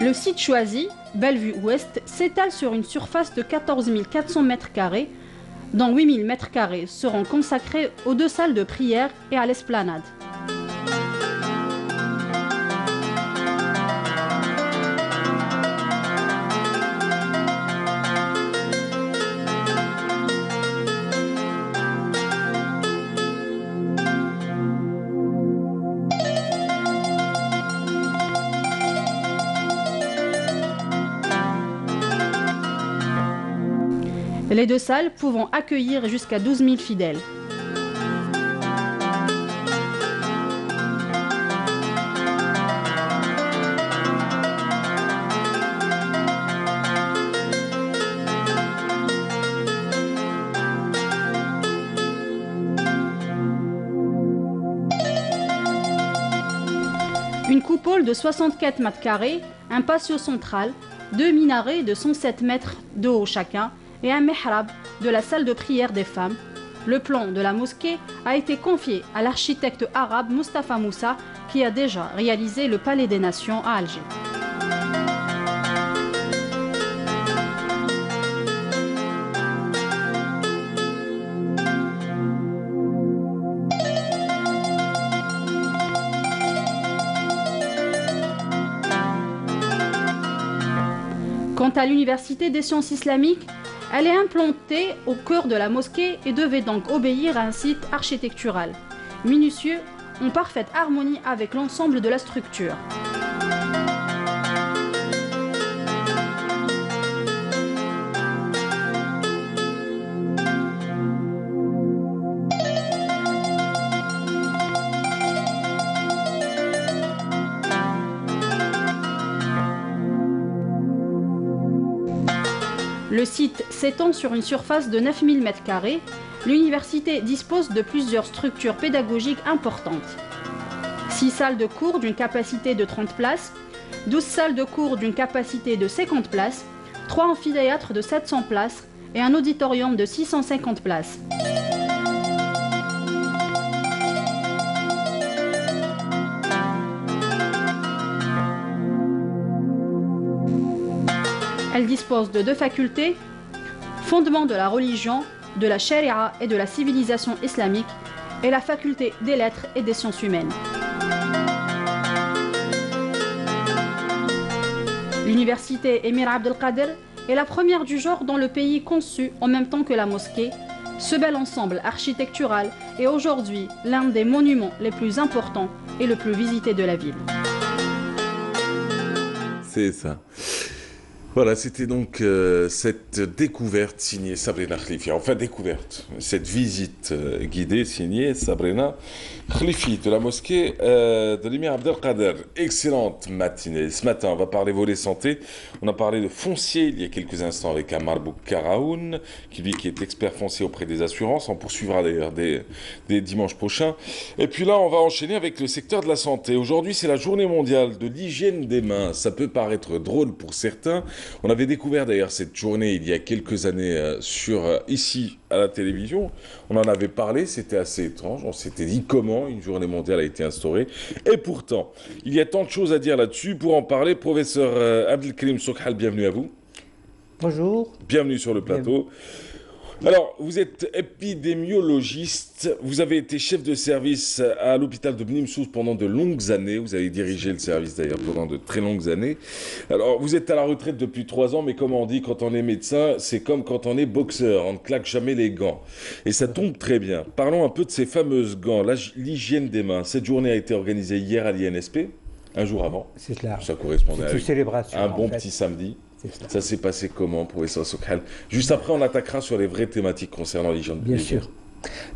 S5: Le site choisi, Bellevue Ouest, s'étale sur une surface de 14 400 m², dont 8 000 m² seront consacrés aux 2 salles de prière et à l'esplanade. Les 2 salles pouvant accueillir jusqu'à 12 000 fidèles. Une coupole de 64 mètres carrés, un patio central, 2 minarets de 107 mètres de haut chacun et un mihrab de la salle de prière des femmes. Le plan de la mosquée a été confié à l'architecte arabe Mustafa Moussa qui a déjà réalisé le Palais des Nations à Alger. Quant à l'Université des sciences islamiques, elle est implantée au cœur de la mosquée et devait donc obéir à un site architectural, minutieux, en parfaite harmonie avec l'ensemble de la structure. Le site s'étend sur une surface de 9000 m². L'université dispose de plusieurs structures pédagogiques importantes. 6 salles de cours d'une capacité de 30 places, 12 salles de cours d'une capacité de 50 places, 3 amphithéâtres de 700 places et un auditorium de 650 places. Elle dispose de 2 facultés, fondement de la religion, de la charia et de la civilisation islamique, et la faculté des lettres et des sciences humaines. L'université Émir Abdelkader est la première du genre dans le pays conçue en même temps que la mosquée. Ce bel ensemble architectural est aujourd'hui l'un des monuments les plus importants et le plus visité de la ville.
S1: C'est ça. Voilà, c'était donc cette découverte signée Sabrina Khlifi. Enfin, découverte, cette visite guidée signée Sabrina Khlifi de la mosquée de l'Émir Abdelkader. Excellente matinée. Ce matin, on va parler volet santé. On a parlé de foncier il y a quelques instants avec Ammar Boukaraoun, qui est expert foncier auprès des assurances. On poursuivra d'ailleurs dès dimanche prochain. Et puis là, on va enchaîner avec le secteur de la santé. Aujourd'hui, c'est la journée mondiale de l'hygiène des mains. Ça peut paraître drôle pour certains. On avait découvert d'ailleurs cette journée il y a quelques années ici à la télévision. On en avait parlé, c'était assez étrange. On s'était dit comment une journée mondiale a été instaurée. Et pourtant, il y a tant de choses à dire là-dessus. Pour en parler, professeur Abdelkrim Sokhal, bienvenue à vous.
S6: Bonjour.
S1: Bienvenue sur le plateau. Alors, vous êtes épidémiologiste, vous avez été chef de service à l'hôpital de Bni Msous pendant de longues années, vous avez dirigé le service d'ailleurs pendant de très longues années. Alors, vous êtes à la retraite depuis 3 ans, mais comme on dit, quand on est médecin, c'est comme quand on est boxeur, on ne claque jamais les gants. Et ça tombe très bien. Parlons un peu de ces fameuses gants, l'hygiène des mains. Cette journée a été organisée hier à l'INSP, un jour avant.
S6: C'est cela.
S1: Ça correspondait à
S6: une célébration,
S1: un bon petit samedi. Ça s'est passé comment, professeur Sokhal? Juste après, on attaquera sur les vraies thématiques concernant l'hygiène.
S6: Bien sûr.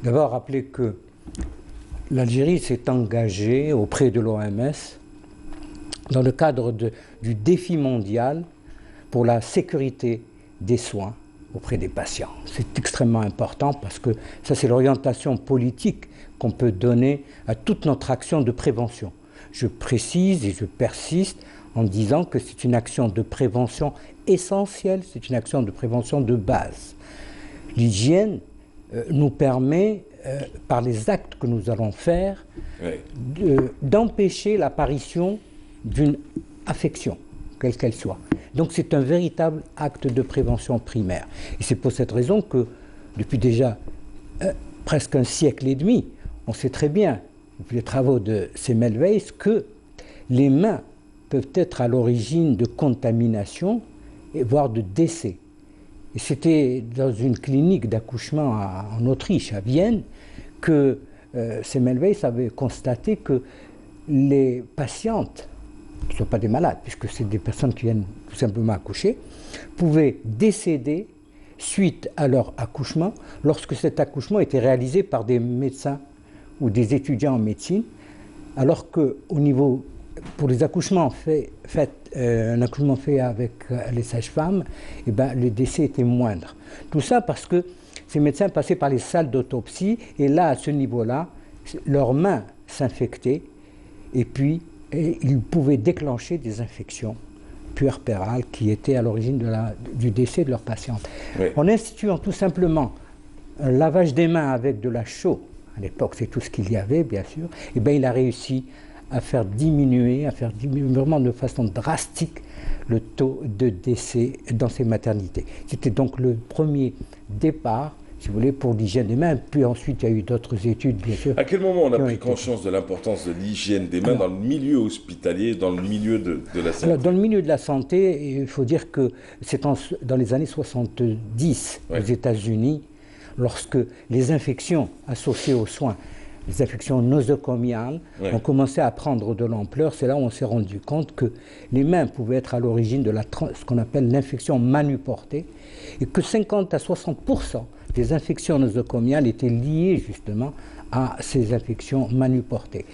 S6: D'abord, rappelez que l'Algérie s'est engagée auprès de l'OMS dans le cadre du défi mondial pour la sécurité des soins auprès des patients. C'est extrêmement important parce que ça, c'est l'orientation politique qu'on peut donner à toute notre action de prévention. Je précise et je persiste en disant que c'est une action de prévention essentielle, c'est une action de prévention de base. L'hygiène nous permet, par les actes que nous allons faire, d'empêcher l'apparition d'une affection, quelle qu'elle soit. Donc c'est un véritable acte de prévention primaire. Et c'est pour cette raison que, depuis déjà presque un siècle et demi, on sait très bien, depuis les travaux de Semmelweis, que les mains peuvent être à l'origine de contamination, voire de décès. Et c'était dans une clinique d'accouchement en Autriche, à Vienne, que Semmelweis avait constaté que les patientes, qui ne sont pas des malades, puisque c'est des personnes qui viennent tout simplement accoucher, pouvaient décéder suite à leur accouchement, lorsque cet accouchement était réalisé par des médecins ou des étudiants en médecine, alors qu'au niveau pour les accouchements un accouchement fait avec les sages-femmes, eh ben, les décès étaient moindres. Tout ça parce que ces médecins passaient par les salles d'autopsie et là, à ce niveau-là, leurs mains s'infectaient et puis et il pouvait déclencher des infections puerpérales qui étaient à l'origine du décès de leur patiente.
S1: Oui.
S6: En instituant tout simplement un lavage des mains avec de la chaux, à l'époque c'est tout ce qu'il y avait bien sûr, et bien il a réussi à faire diminuer vraiment de façon drastique le taux de décès dans ces maternités. C'était donc le premier départ, si vous voulez, pour l'hygiène des mains. Puis ensuite, il y a eu d'autres études, bien sûr.
S1: À quel moment on a pris conscience de l'importance de l'hygiène des mains dans le milieu hospitalier, dans le milieu de la santé?
S6: Alors, dans le milieu de la santé, il faut dire que c'est dans les années 70 aux États-Unis, lorsque les infections associées aux soins, les infections nosocomiales ont commencé à prendre de l'ampleur. C'est là où on s'est rendu compte que les mains pouvaient être à l'origine de ce qu'on appelle l'infection manuportée et que 50 à 60% des infections nosocomiales étaient liées justement à ces infections manuportées.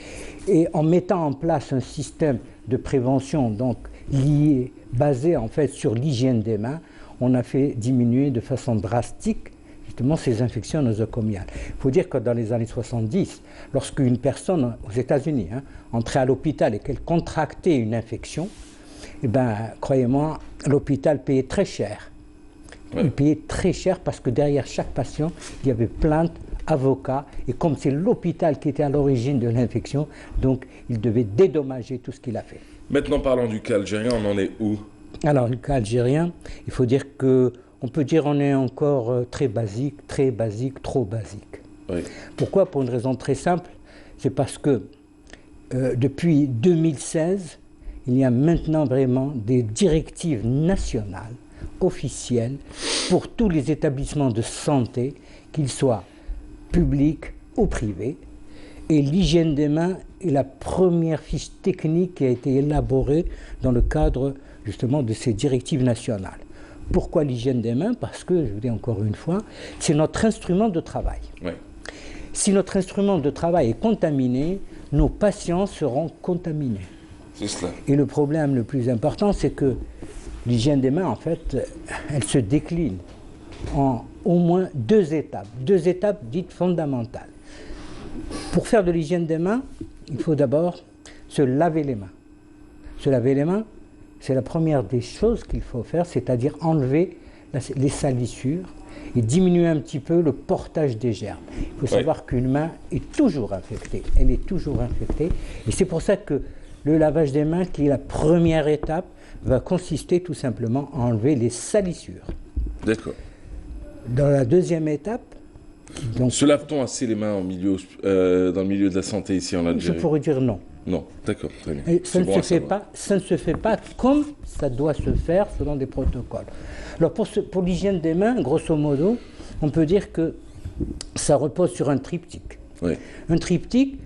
S6: Et en mettant en place un système de prévention donc basé en fait sur l'hygiène des mains, on a fait diminuer de façon drastique justement ces infections nosocomiales. Il faut dire que dans les années 70, lorsqu'une personne aux États-Unis entrait à l'hôpital et qu'elle contractait une infection, eh ben, croyez-moi, l'hôpital payait très cher. Il payait très cher parce que derrière chaque patient, il y avait plainte, avocat, et comme c'est l'hôpital qui était à l'origine de l'infection, donc il devait dédommager tout ce qu'il a fait.
S1: Maintenant, parlons du cas algérien, on en est où?
S6: Alors, le cas algérien, il faut dire que on peut dire qu'on est encore très basique, trop basique.
S1: Oui.
S6: Pourquoi? Pour une raison très simple, c'est parce que depuis 2016, il y a maintenant vraiment des directives nationales, officielles, pour tous les établissements de santé, qu'ils soient publics ou privés. Et l'hygiène des mains est la première fiche technique qui a été élaborée dans le cadre justement de ces directives nationales. Pourquoi l'hygiène des mains? Parce que, je vous dis encore une fois, c'est notre instrument de travail.
S1: Oui.
S6: Si notre instrument de travail est contaminé, nos patients seront contaminés.
S1: C'est cela.
S6: Et le problème le plus important, c'est que l'hygiène des mains, en fait, elle se décline en au moins deux étapes dites fondamentales. Pour faire de l'hygiène des mains, il faut d'abord se laver les mains. Se laver les mains, c'est la première des choses qu'il faut faire, c'est-à-dire enlever les salissures et diminuer un petit peu le portage des germes. Il faut savoir qu'une main est toujours infectée. Elle est toujours infectée. Et c'est pour ça que le lavage des mains, qui est la première étape, va consister tout simplement à enlever les salissures.
S1: D'accord.
S6: Dans la deuxième étape... Donc,
S1: se lave-t-on assez les mains dans le milieu de la santé ici en Algérie?
S6: Je pourrais dire non.
S1: Non, d'accord, très bien.
S6: Ça ne se fait pas comme ça doit se faire selon des protocoles. Alors pour l'hygiène des mains, grosso modo, on peut dire que ça repose sur un triptyque.
S1: Oui.
S6: Un triptyque,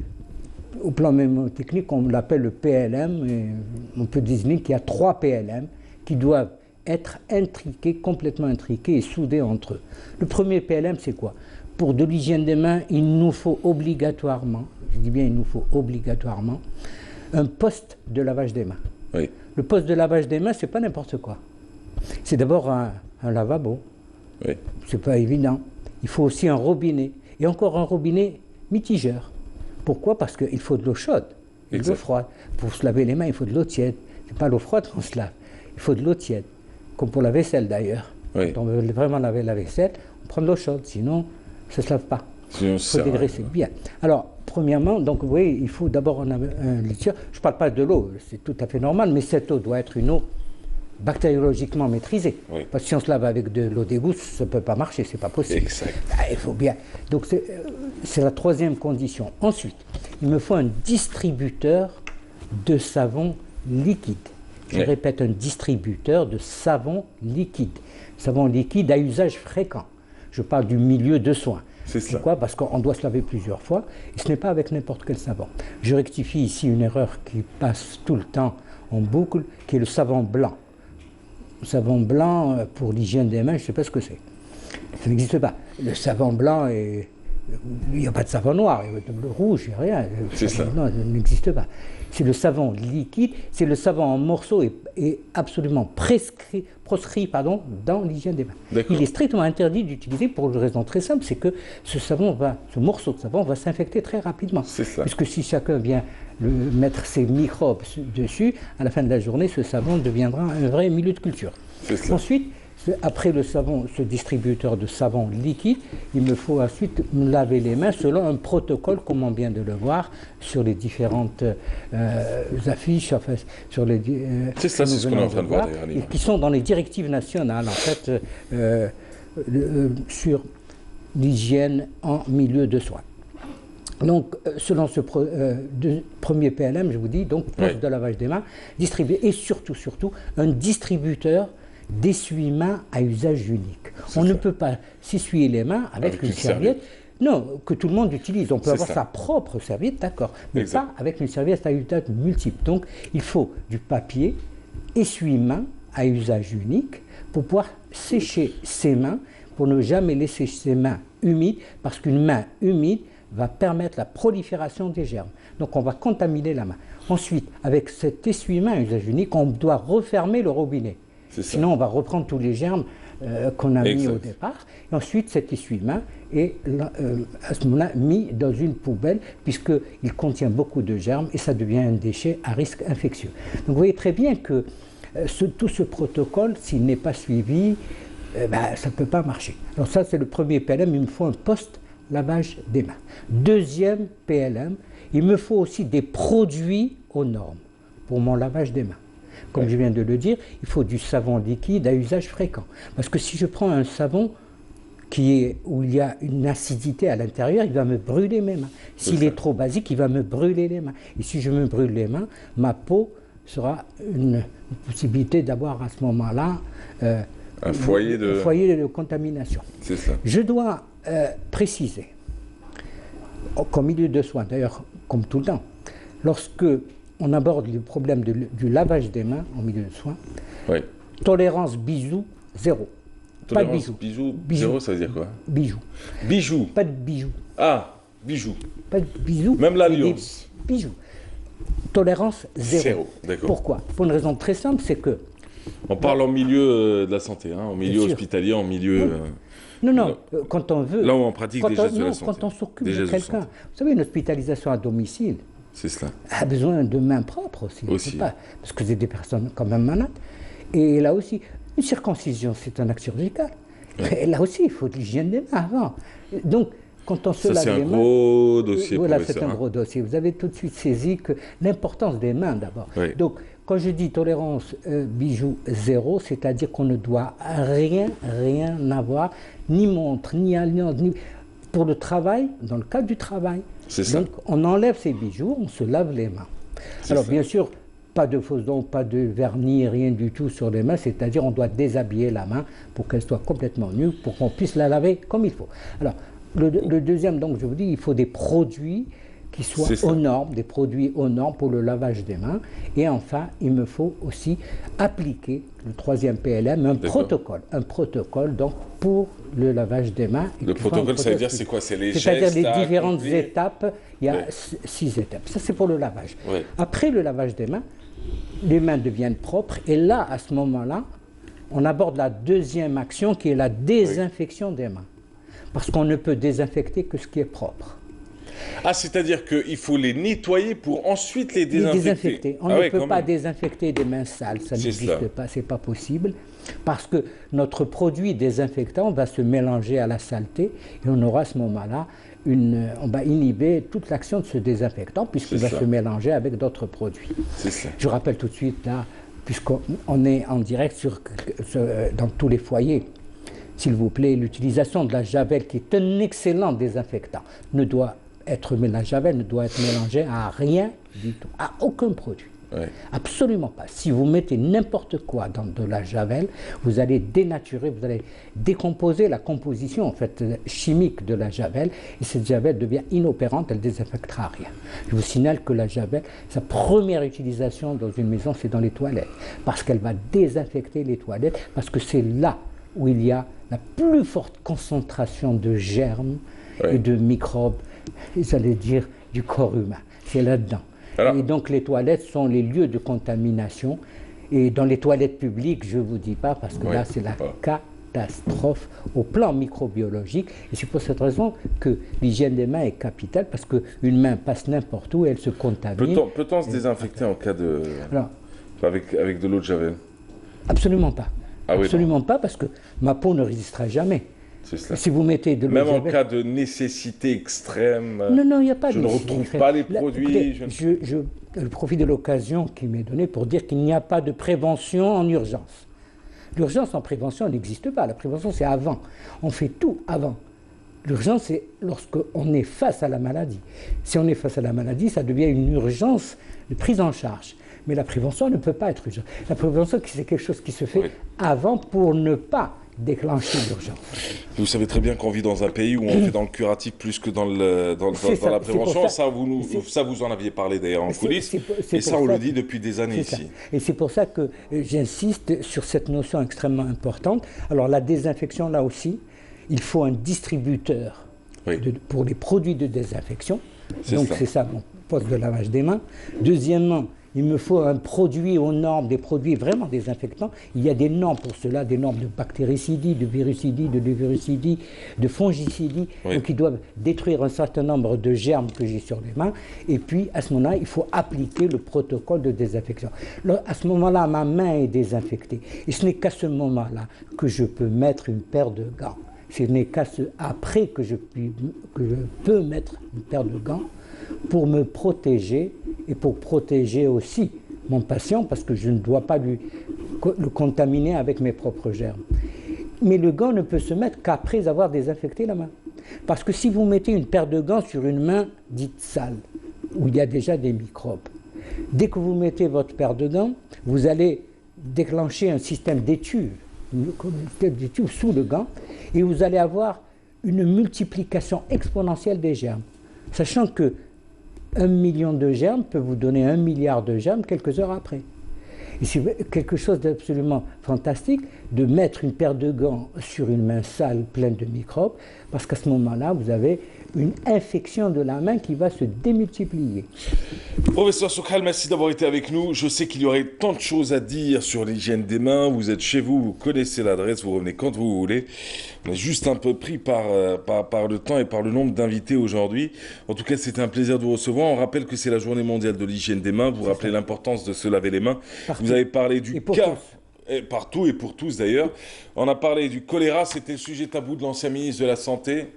S6: au plan mémotechnique, on l'appelle le PLM, et on peut désigner qu'il y a 3 PLM qui doivent être intriqués, complètement intriqués et soudés entre eux. Le premier PLM, c'est quoi? Pour de l'hygiène des mains, il nous faut obligatoirement, je dis bien il nous faut obligatoirement, un poste de lavage des mains.
S1: Oui.
S6: Le poste de lavage des mains, c'est pas n'importe quoi. C'est d'abord un lavabo.
S1: Oui.
S6: C'est pas évident. Il faut aussi un robinet. Et encore un robinet mitigeur. Pourquoi? Parce qu'il faut de l'eau chaude et de l'eau froide. Pour se laver les mains, il faut de l'eau tiède. C'est pas l'eau froide qu'on se lave. Il faut de l'eau tiède. Comme pour la vaisselle d'ailleurs.
S1: Oui.
S6: Quand on veut vraiment laver la vaisselle, on prend de l'eau chaude. Sinon, ça ne se lave pas. Il faut dégraisser bien. Alors, premièrement, donc, oui, il faut d'abord un litière. Je ne parle pas de l'eau, c'est tout à fait normal, mais cette eau doit être une eau bactériologiquement maîtrisée.
S1: Oui.
S6: Parce que si on se lave avec de l'eau d'égout, ça ne peut pas marcher, ce n'est pas possible.
S1: Exact.
S6: Il faut bien. Donc, c'est la troisième condition. Ensuite, il me faut un distributeur de savon liquide. Je répète, un distributeur de savon liquide. Savon liquide à usage fréquent. Je parle du milieu de soins.
S1: C'est cela.
S6: Pourquoi? Parce qu'on doit se laver plusieurs fois et ce n'est pas avec n'importe quel savon. Je rectifie ici une erreur qui passe tout le temps en boucle, qui est le savon blanc. Le savon blanc pour l'hygiène des mains, je ne sais pas ce que c'est. Ça n'existe pas. Le savon blanc est Il n'y a pas de savon noir, il y a de bleu rouge, il n'y a rien.
S1: C'est ça.
S6: Non, il n'existe pas. C'est le savon liquide, c'est le savon en morceaux et absolument proscrit dans l'hygiène des mains. Il est strictement interdit d'utiliser pour une raison très simple, c'est que ce morceau de savon va s'infecter très rapidement.
S1: C'est ça.
S6: Puisque si chacun vient mettre ses microbes dessus, à la fin de la journée, ce savon deviendra un vrai milieu de culture.
S1: C'est ça.
S6: Ensuite, après le savon, ce distributeur de savon liquide, il me faut ensuite me laver les mains selon un protocole, comme on vient de le voir sur les différentes affiches, enfin, sur les.
S1: C'est ça, c'est ce qu'on est en train de voir d'ailleurs.
S6: Qui sont dans les directives nationales, en fait, sur l'hygiène en milieu de soins. Donc, selon ce premier PLM, je vous dis, donc poste de lavage des mains, distribué, et surtout, un distributeur d'essuie-mains à usage unique. On ne peut pas s'essuyer les mains avec une serviette. Non, que tout le monde utilise. On peut avoir sa propre serviette, d'accord, mais pas avec une serviette à usage multiple. Donc, il faut du papier, essuie-mains à usage unique pour pouvoir sécher ses mains, pour ne jamais laisser ses mains humides, parce qu'une main humide va permettre la prolifération des germes. Donc, on va contaminer la main. Ensuite, avec cet essuie-mains à usage unique, on doit refermer le robinet. Sinon, on va reprendre tous les germes qu'on a mis au départ. Et ensuite, cet essuie-mains est à ce moment-là mis dans une poubelle, puisqu'il contient beaucoup de germes et ça devient un déchet à risque infectieux. Donc, vous voyez très bien que tout ce protocole, s'il n'est pas suivi, ça ne peut pas marcher. Alors ça, c'est le premier PLM, il me faut un post-lavage des mains. Deuxième PLM, il me faut aussi des produits aux normes pour mon lavage des mains. Comme je viens de le dire, il faut du savon liquide à usage fréquent. Parce que si je prends un savon où il y a une acidité à l'intérieur, il va me brûler mes mains. S'il est trop basique, il va me brûler les mains. Et si je me brûle les mains, ma peau sera une possibilité d'avoir à ce moment-là
S1: un foyer
S6: de contamination.
S1: C'est ça.
S6: Je dois préciser, qu'au milieu de soins, d'ailleurs comme tout le temps, lorsque on aborde le problème du lavage des mains en milieu de soins, tolérance bisous, zéro.
S1: Tolérance,
S6: pas de bisous.
S1: Zéro, ça veut dire quoi?
S6: Bijoux.
S1: Bijoux.
S6: Pas de bijoux.
S1: Ah, bijoux.
S6: Pas de bijoux.
S1: Même l'alliance.
S6: Bijoux. Tolérance zéro.
S1: D'accord.
S6: Pourquoi? Pour une raison très simple, c'est que...
S1: On parle en milieu de la santé, hein, en milieu hospitalier, en milieu...
S6: Non, quand on veut...
S1: Là où on pratique des gestes de la santé.
S6: Quand on s'occupe de quelqu'un. Vous savez, une hospitalisation à domicile,
S1: c'est cela,
S6: a besoin de mains propres aussi. Parce que c'est des personnes quand même malades. Et là aussi, une circoncision, c'est un acte chirurgical. Et là aussi, il faut de l'hygiène des mains avant. Donc, quand on se lave les mains...
S1: c'est un gros dossier.
S6: Voilà, c'est un gros dossier. Vous avez tout de suite saisi que l'importance des mains d'abord. Donc, quand je dis tolérance bijoux zéro, c'est-à-dire qu'on ne doit rien avoir, ni montre, ni alliance, ni... pour le travail, dans le cadre du travail. Donc, on enlève ces bijoux, on se lave les mains. Alors, bien sûr, pas de fausses dents, pas de vernis, rien du tout sur les mains, c'est-à-dire on doit déshabiller la main pour qu'elle soit complètement nue, pour qu'on puisse la laver comme il faut. Alors, le deuxième, donc, je vous dis, il faut des produits qui soient aux normes, des produits aux normes pour le lavage des mains. Et enfin, il me faut aussi appliquer, le troisième PLM, un protocole donc, pour le lavage des mains.
S1: Le protocole, ça veut dire c'est quoi? C'est les gestes.
S6: C'est-à-dire les différentes étapes. Il y a 6 étapes. Ça, c'est pour le lavage. Après le lavage des mains, les mains deviennent propres. Et là, à ce moment-là, on aborde la deuxième action qui est la désinfection des mains. Parce qu'on ne peut désinfecter que ce qui est propre.
S1: Ah, c'est-à-dire qu'il faut les nettoyer pour ensuite les désinfecter.
S6: On ne peut pas désinfecter des mains sales, ça n'existe pas, c'est pas possible. Parce que notre produit désinfectant va se mélanger à la saleté et on aura à ce moment-là, on va inhiber toute l'action de ce désinfectant puisqu'il va se mélanger avec d'autres produits. Je rappelle tout de suite, là, puisqu'on est en direct dans tous les foyers, s'il vous plaît, l'utilisation de la javel, qui est un excellent désinfectant, la javel ne doit être mélangée à rien du tout, à aucun produit. Absolument pas. Si vous mettez n'importe quoi dans de la javel, vous allez dénaturer, vous allez décomposer la composition en fait, chimique de la javel, et cette javel devient inopérante, elle ne désinfectera rien. Je vous signale que la javel, sa première utilisation dans une maison, c'est dans les toilettes, parce qu'elle va désinfecter les toilettes, parce que c'est là où il y a la plus forte concentration de germes et de microbes, j'allais dire, du corps humain. C'est là-dedans. Et donc les toilettes sont les lieux de contamination. Et dans les toilettes publiques, je ne vous dis pas, parce que là, c'est la catastrophe au plan microbiologique. Et c'est pour cette raison que l'hygiène des mains est capitale, parce qu'une main passe n'importe où et elle se contamine.
S1: Peut-on se désinfecter en cas de... Alors, avec de l'eau de Javel?
S6: Absolument pas.
S1: Ah oui,
S6: absolument pas, parce que ma peau ne résistera jamais. Si vous mettez de l'eau
S1: même
S6: de Javel,
S1: en cas de nécessité extrême,
S6: non, il n'y a pas
S1: je ne retrouve pas les produits.
S6: Je profite de l'occasion qui m'est donnée pour dire qu'il n'y a pas de prévention en urgence. L'urgence en prévention n'existe pas. La prévention, c'est avant. On fait tout avant. L'urgence, c'est lorsqu'on est face à la maladie. Si on est face à la maladie, ça devient une urgence de prise en charge. Mais la prévention ne peut pas être urgente. La prévention, c'est quelque chose qui se fait avant pour ne pas déclencher l'urgence.
S1: Vous savez très bien qu'on vit dans un pays où on fait dans le curatif plus que dans la prévention. Ça, vous en aviez parlé d'ailleurs en coulisses. Et ça, on le dit depuis des années ici.
S6: Et c'est pour ça que j'insiste sur cette notion extrêmement importante. Alors la désinfection, là aussi, il faut un distributeur pour les produits de désinfection. Donc c'est ça mon poste de lavage des mains. Deuxièmement, il me faut un produit aux normes, des produits vraiment désinfectants. Il y a des normes pour cela, des normes de bactéricidie, de virucidie, de lévurucidie, de fongicidie. Donc ils doivent détruire un certain nombre de germes que j'ai sur les mains. Et puis à ce moment-là, il faut appliquer le protocole de désinfection. Alors, à ce moment-là, ma main est désinfectée. Et ce n'est qu'à ce moment-là que je peux mettre une paire de gants. Ce n'est qu'après que je peux mettre une paire de gants pour me protéger et pour protéger aussi mon patient, parce que je ne dois pas le contaminer avec mes propres germes. Mais le gant ne peut se mettre qu'après avoir désinfecté la main. Parce que si vous mettez une paire de gants sur une main dite sale, où il y a déjà des microbes, dès que vous mettez votre paire de gants, vous allez déclencher un système d'étuve sous le gant, et vous allez avoir une multiplication exponentielle des germes. Sachant que 1 million de germes peut vous donner 1 milliard de germes quelques heures après. Et c'est quelque chose d'absolument fantastique de mettre une paire de gants sur une main sale pleine de microbes, parce qu'à ce moment-là, vous avez une infection de la main qui va se démultiplier.
S1: Professeur Sokhal, merci d'avoir été avec nous. Je sais qu'il y aurait tant de choses à dire sur l'hygiène des mains. Vous êtes chez vous, vous connaissez l'adresse, vous revenez quand vous voulez. On est juste un peu pris par le temps et par le nombre d'invités aujourd'hui. En tout cas, c'était un plaisir de vous recevoir. On rappelle que c'est la journée mondiale de l'hygiène des mains. Vous rappelez l'importance de se laver les mains. Vous avez parlé du cas... Partout et pour tous d'ailleurs. On a parlé du choléra, c'était le sujet tabou de l'ancien ministre de la Santé.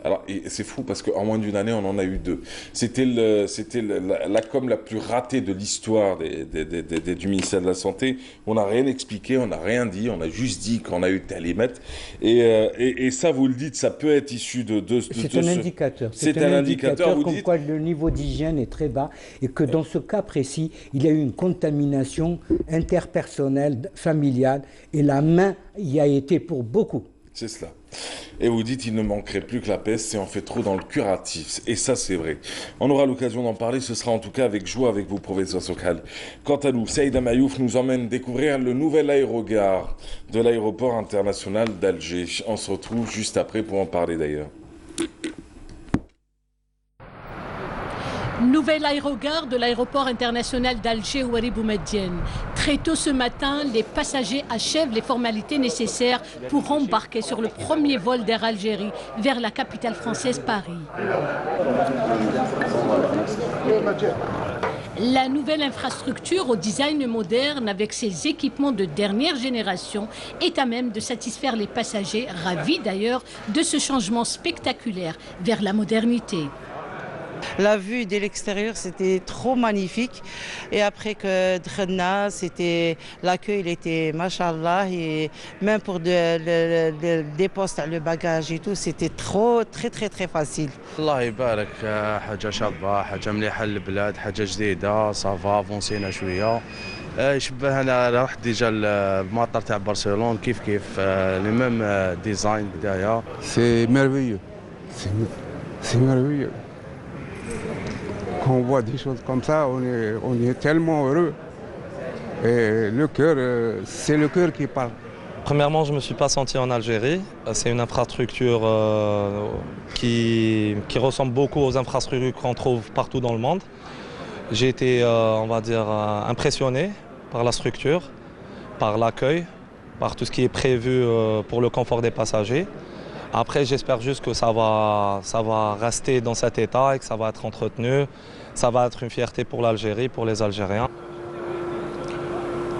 S1: Alors, c'est fou parce qu'en moins d'une année, on en a eu 2. C'était la com la plus ratée de l'histoire du ministère de la Santé. On n'a rien expliqué, on n'a rien dit, on a juste dit qu'on a eu tel émettre. Et ça, vous le dites, ça peut être issu de
S6: c'est un indicateur. C'est un indicateur comme quoi le niveau d'hygiène est très bas et que dans ce cas précis, il y a eu une contamination interpersonnelle, familiale, et la main y a été pour beaucoup.
S1: C'est cela. Et vous dites il ne manquerait plus que la peste si on fait trop dans le curatif. Et ça, c'est vrai. On aura l'occasion d'en parler. Ce sera en tout cas avec joie avec vous, professeur Sokhal. Quant à nous, Saïda Mayouf nous emmène découvrir le nouvel aérogare de l'aéroport international d'Alger. On se retrouve juste après pour en parler d'ailleurs.
S7: Nouvel aérogare de l'aéroport international d'Alger Houari Boumediene. Très tôt ce matin, les passagers achèvent les formalités nécessaires pour embarquer sur le premier vol d'Air Algérie vers la capitale française Paris. La nouvelle infrastructure au design moderne avec ses équipements de dernière génération est à même de satisfaire les passagers, ravis d'ailleurs de ce changement spectaculaire vers la modernité.
S8: La vue de l'extérieur, c'était trop magnifique. Et après que Dredna, l'accueil, il était machallah. Et même pour des postes, le bagage et tout, c'était très facile.
S9: الله يبارك حاجة شابة حاجة مليحة للبلاد حاجة جديدة صافا فونسينا شوية يشبه أنا رحت ديجا المطار تاع برشلونة كيف لي ميم ديزاين بداية.
S10: C'est merveilleux. C'est merveilleux. Quand on voit des choses comme ça, on est tellement heureux. Et le cœur, c'est le cœur qui parle.
S11: Premièrement, je ne me suis pas senti en Algérie. C'est une infrastructure qui ressemble beaucoup aux infrastructures qu'on trouve partout dans le monde. J'ai été, on va dire, impressionné par la structure, par l'accueil, par tout ce qui est prévu pour le confort des passagers. Après, j'espère juste que ça va rester dans cet état et que ça va être entretenu. Ça va être une fierté pour l'Algérie, pour les Algériens.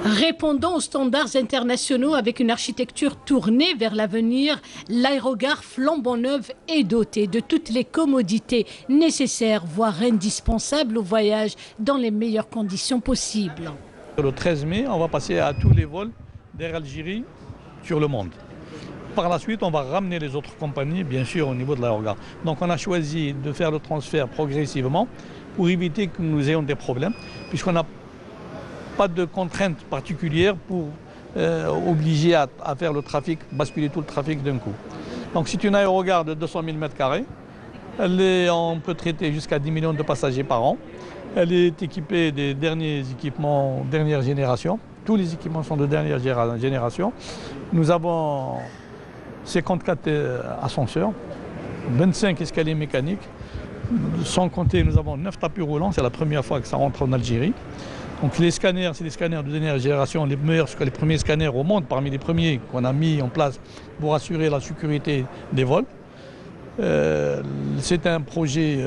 S7: Répondant aux standards internationaux avec une architecture tournée vers l'avenir, l'aérogare flambant neuve est dotée de toutes les commodités nécessaires, voire indispensables au voyage dans les meilleures conditions possibles.
S12: Le 13 mai, on va passer à tous les vols d'Air Algérie sur le monde. Par la suite, on va ramener les autres compagnies, bien sûr, au niveau de l'aérogare. Donc on a choisi de faire le transfert progressivement pour éviter que nous ayons des problèmes, puisqu'on n'a pas de contraintes particulières pour obliger à faire le trafic, basculer tout le trafic d'un coup. Donc c'est une aérogare de 200 000 m². On peut traiter jusqu'à 10 millions de passagers par an. Elle est équipée des derniers équipements dernière génération. Tous les équipements sont de dernière génération. Nous avons 54 ascenseurs, 25 escaliers mécaniques. Sans compter, nous avons 9 tapis roulants. C'est la première fois que ça rentre en Algérie. Donc les scanners, c'est des scanners de dernière génération, les meilleurs, les premiers scanners au monde, parmi les premiers qu'on a mis en place pour assurer la sécurité des vols. C'est un projet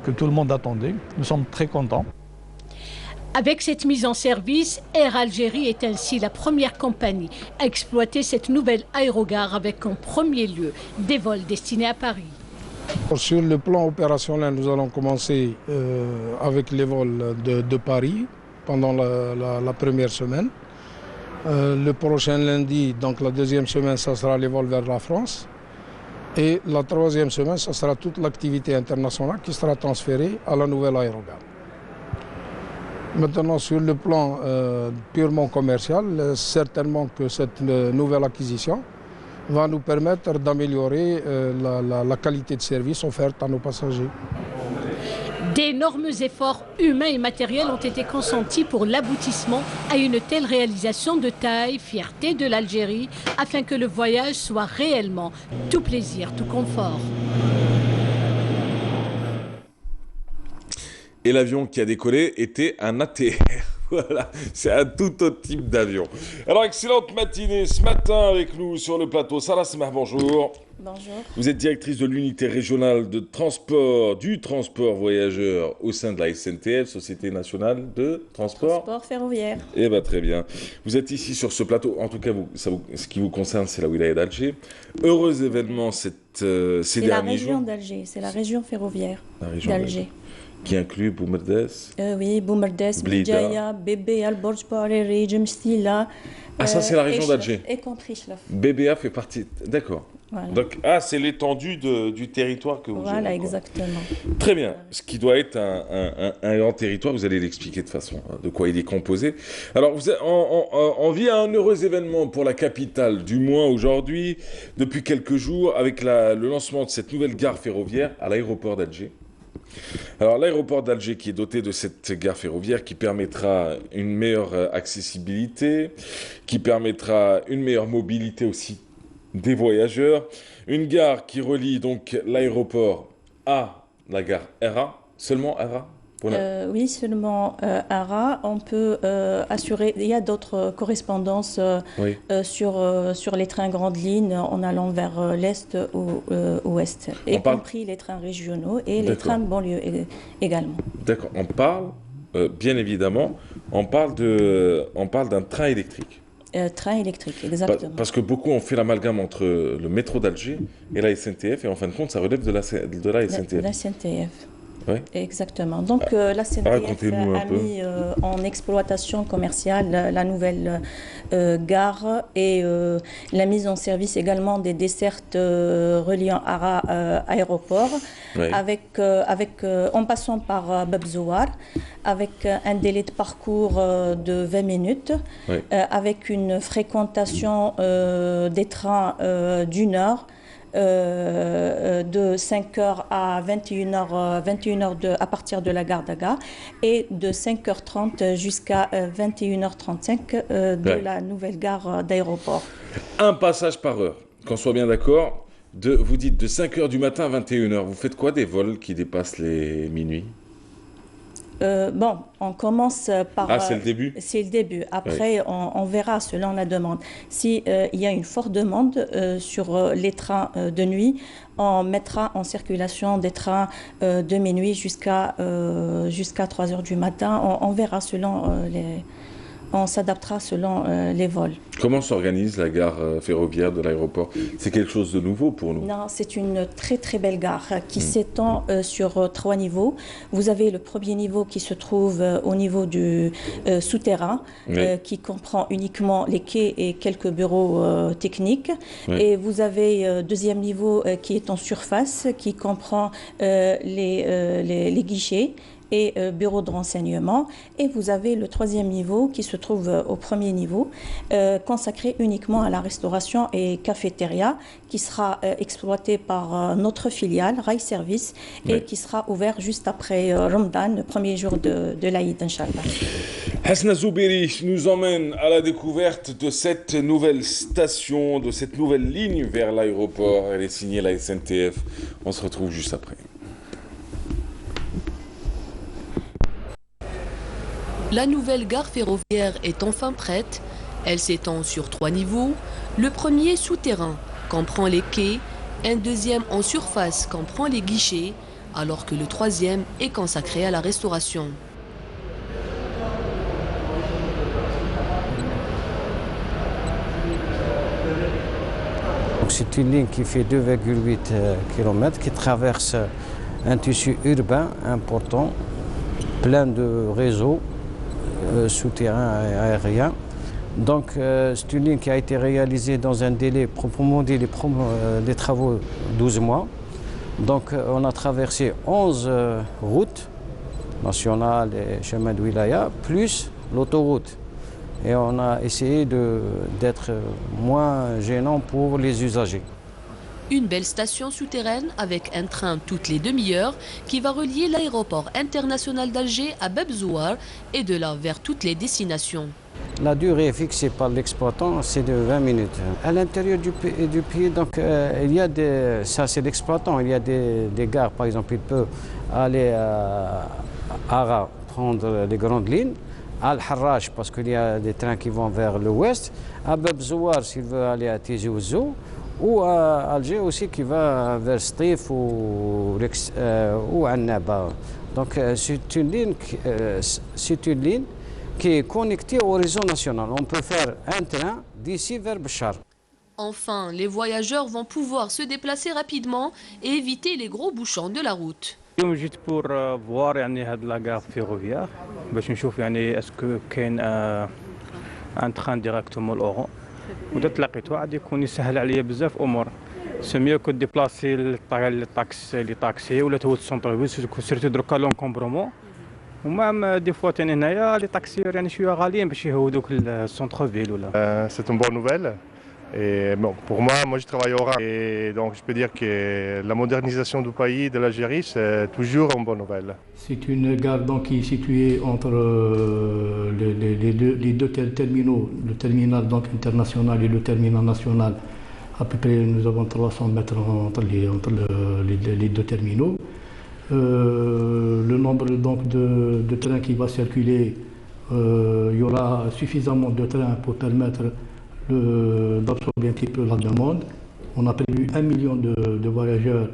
S12: que tout le monde attendait. Nous sommes très contents.
S7: Avec cette mise en service, Air Algérie est ainsi la première compagnie à exploiter cette nouvelle aérogare avec en premier lieu des vols destinés à Paris.
S13: Sur le plan opérationnel, nous allons commencer avec les vols de Paris pendant la première semaine. Le prochain lundi, donc la deuxième semaine, ça sera les vols vers la France. Et la troisième semaine, ça sera toute l'activité internationale qui sera transférée à la nouvelle aérogare. Maintenant, sur le plan purement commercial, certainement que cette nouvelle acquisition va nous permettre d'améliorer la qualité de service offerte à nos passagers.
S7: D'énormes efforts humains et matériels ont été consentis pour l'aboutissement à une telle réalisation de taille, fierté de l'Algérie, afin que le voyage soit réellement tout plaisir, tout confort.
S1: Et l'avion qui a décollé était un ATR. Voilà, c'est un tout autre type d'avion. Alors, excellente matinée ce matin avec nous sur le plateau. Sarah Semah, bonjour.
S14: Bonjour.
S1: Vous êtes directrice de l'unité régionale de transport, du transport voyageur au sein de la SNTF, Société Nationale de Transport.
S14: Transport ferroviaire.
S1: Eh bien, très bien. Vous êtes ici sur ce plateau. En tout cas, ce qui vous concerne, c'est la wilaya d'Alger. Heureux événement ces derniers jours.
S14: C'est la région d'Alger, c'est la région ferroviaire d'Alger.
S1: Qui inclut Boumerdes.
S14: Oui, Boumerdes, Bidjaya, Bébé, Al-Borj, Pareri, Jemstila.
S1: Ah, ça, c'est la région d'Alger.
S14: Et compris Chlaf.
S1: BBA fait partie. D'accord.
S14: Voilà.
S1: Donc, c'est l'étendue du territoire que vous avez.
S14: Voilà, exactement.
S1: Très bien. Ce qui doit être un grand territoire, vous allez l'expliquer de façon de quoi il est composé. Alors, on vit un heureux événement pour la capitale, du moins aujourd'hui, depuis quelques jours, avec le lancement de cette nouvelle gare ferroviaire à l'aéroport d'Alger. Alors l'aéroport d'Alger qui est doté de cette gare ferroviaire qui permettra une meilleure accessibilité, qui permettra une meilleure mobilité aussi des voyageurs. Une gare qui relie donc l'aéroport à la gare Ara, seulement Ara
S14: oui, seulement Ara. On peut assurer, il y a d'autres correspondances sur les trains grandes lignes en allant vers l'Est ou Ouest, y compris les trains régionaux et les trains de banlieue également.
S1: D'accord, on parle, bien évidemment, on parle d'un train électrique.
S14: Train électrique, exactement.
S1: Parce que beaucoup ont fait l'amalgame entre le métro d'Alger et la SNTF, et en fin de compte, ça relève de la SNTF.
S14: De la SNTF.
S1: Oui.
S14: Exactement. Donc la SNTF a mis en exploitation commerciale la nouvelle gare et la mise en service également des dessertes reliant Ara aéroport, en passant par Babzouar, avec un délai de parcours de 20 minutes, avec une fréquentation des trains d'1 heure de 5h à 21h à partir de la gare d'Aga et de 5h30 jusqu'à 21h35 de la nouvelle gare d'aéroport.
S1: Un passage par heure, qu'on soit bien d'accord. Vous dites de 5h du matin à 21h. Vous faites quoi des vols qui dépassent les minuit?
S14: Bon, on commence par...
S1: Ah, c'est le début?
S14: C'est le début. Après, on verra selon la demande. S'il y a une forte demande sur les trains de nuit, on mettra en circulation des trains de minuit jusqu'à 3h du matin. On verra selon on s'adaptera selon les vols.
S1: Comment s'organise la gare ferroviaire de l'aéroport? C'est quelque chose de nouveau pour nous?
S14: Non, c'est une très très belle gare qui s'étend sur 3 niveaux. Vous avez le premier niveau qui se trouve au niveau du souterrain, qui comprend uniquement les quais et quelques bureaux techniques. Et vous avez deuxième niveau qui est en surface, qui comprend les guichets et bureau de renseignement. Et vous avez le troisième niveau qui se trouve au premier niveau, consacré uniquement à la restauration et cafétéria, qui sera exploité par notre filiale, Rail Service, et qui sera ouvert juste après Ramadan, le premier jour de l'Aïd, Inch'Allah.
S1: Hasna Zouberi nous emmène à la découverte de cette nouvelle station, de cette nouvelle ligne vers l'aéroport. Elle est signée la SNTF. On se retrouve juste après.
S15: La nouvelle gare ferroviaire est enfin prête. Elle s'étend sur 3 niveaux. Le premier souterrain comprend les quais, un deuxième en surface comprend les guichets, alors que le troisième est consacré à la restauration.
S16: C'est une ligne qui fait 2,8 km, qui traverse un tissu urbain important, plein de réseaux souterrains et aériens. Donc c'est une ligne qui a été réalisée dans un délai proprement dit des travaux 12 mois. Donc on a traversé 11 routes nationales et chemins de wilaya, plus l'autoroute. Et on a essayé d'être moins gênant pour les usagers.
S15: Une belle station souterraine avec un train toutes les demi-heures qui va relier l'aéroport international d'Alger à Bab Zouar et de là vers toutes les destinations.
S16: La durée fixée par l'exploitant, c'est de 20 minutes. À l'intérieur du pays, donc, il y a ça c'est l'exploitant, il y a des gares, par exemple, il peut aller à Ara, prendre les grandes lignes, à Al-Harrach, parce qu'il y a des trains qui vont vers l'ouest, à Bab Zouar, s'il veut aller à Tizi Ouzou, ou à Alger aussi qui va vers Stif ou Annaba. Donc c'est une ligne qui est connectée au réseau national. On peut faire un train d'ici vers Béchar.
S15: Enfin, les voyageurs vont pouvoir se déplacer rapidement et éviter les gros bouchons de la route.
S17: اليوم جيت بور فوار يعني هاد لاكار فيروفيار باش نشوف يعني اسكو كاين ان تران ديريكتومون لأورون ودرت لقيته عاد يكون يسهل عليا بزاف امور سي ميو كو ديبلاسي لي طاكسي ولا تو السونتر فيل سيرتو دركا لونكومبرومون ومام دي فوا تاني هنايا لي طاكسيور يعني شويه غاليين باش يهودوك السونتر فيل ولا
S18: سي اون بون نوفيل. Et bon, pour moi je travaille au Rhin et donc je peux dire que la modernisation du pays, de l'Algérie, c'est toujours une bonne nouvelle.
S19: C'est une gare donc, qui est située entre les deux terminaux, le terminal donc, international et le terminal national. À peu près, nous avons 300 mètres entre les deux terminaux. Le nombre donc, de trains qui va circuler, il y aura suffisamment de trains pour permettre d'absorber un petit peu la demande. On a prévu 1 million de voyageurs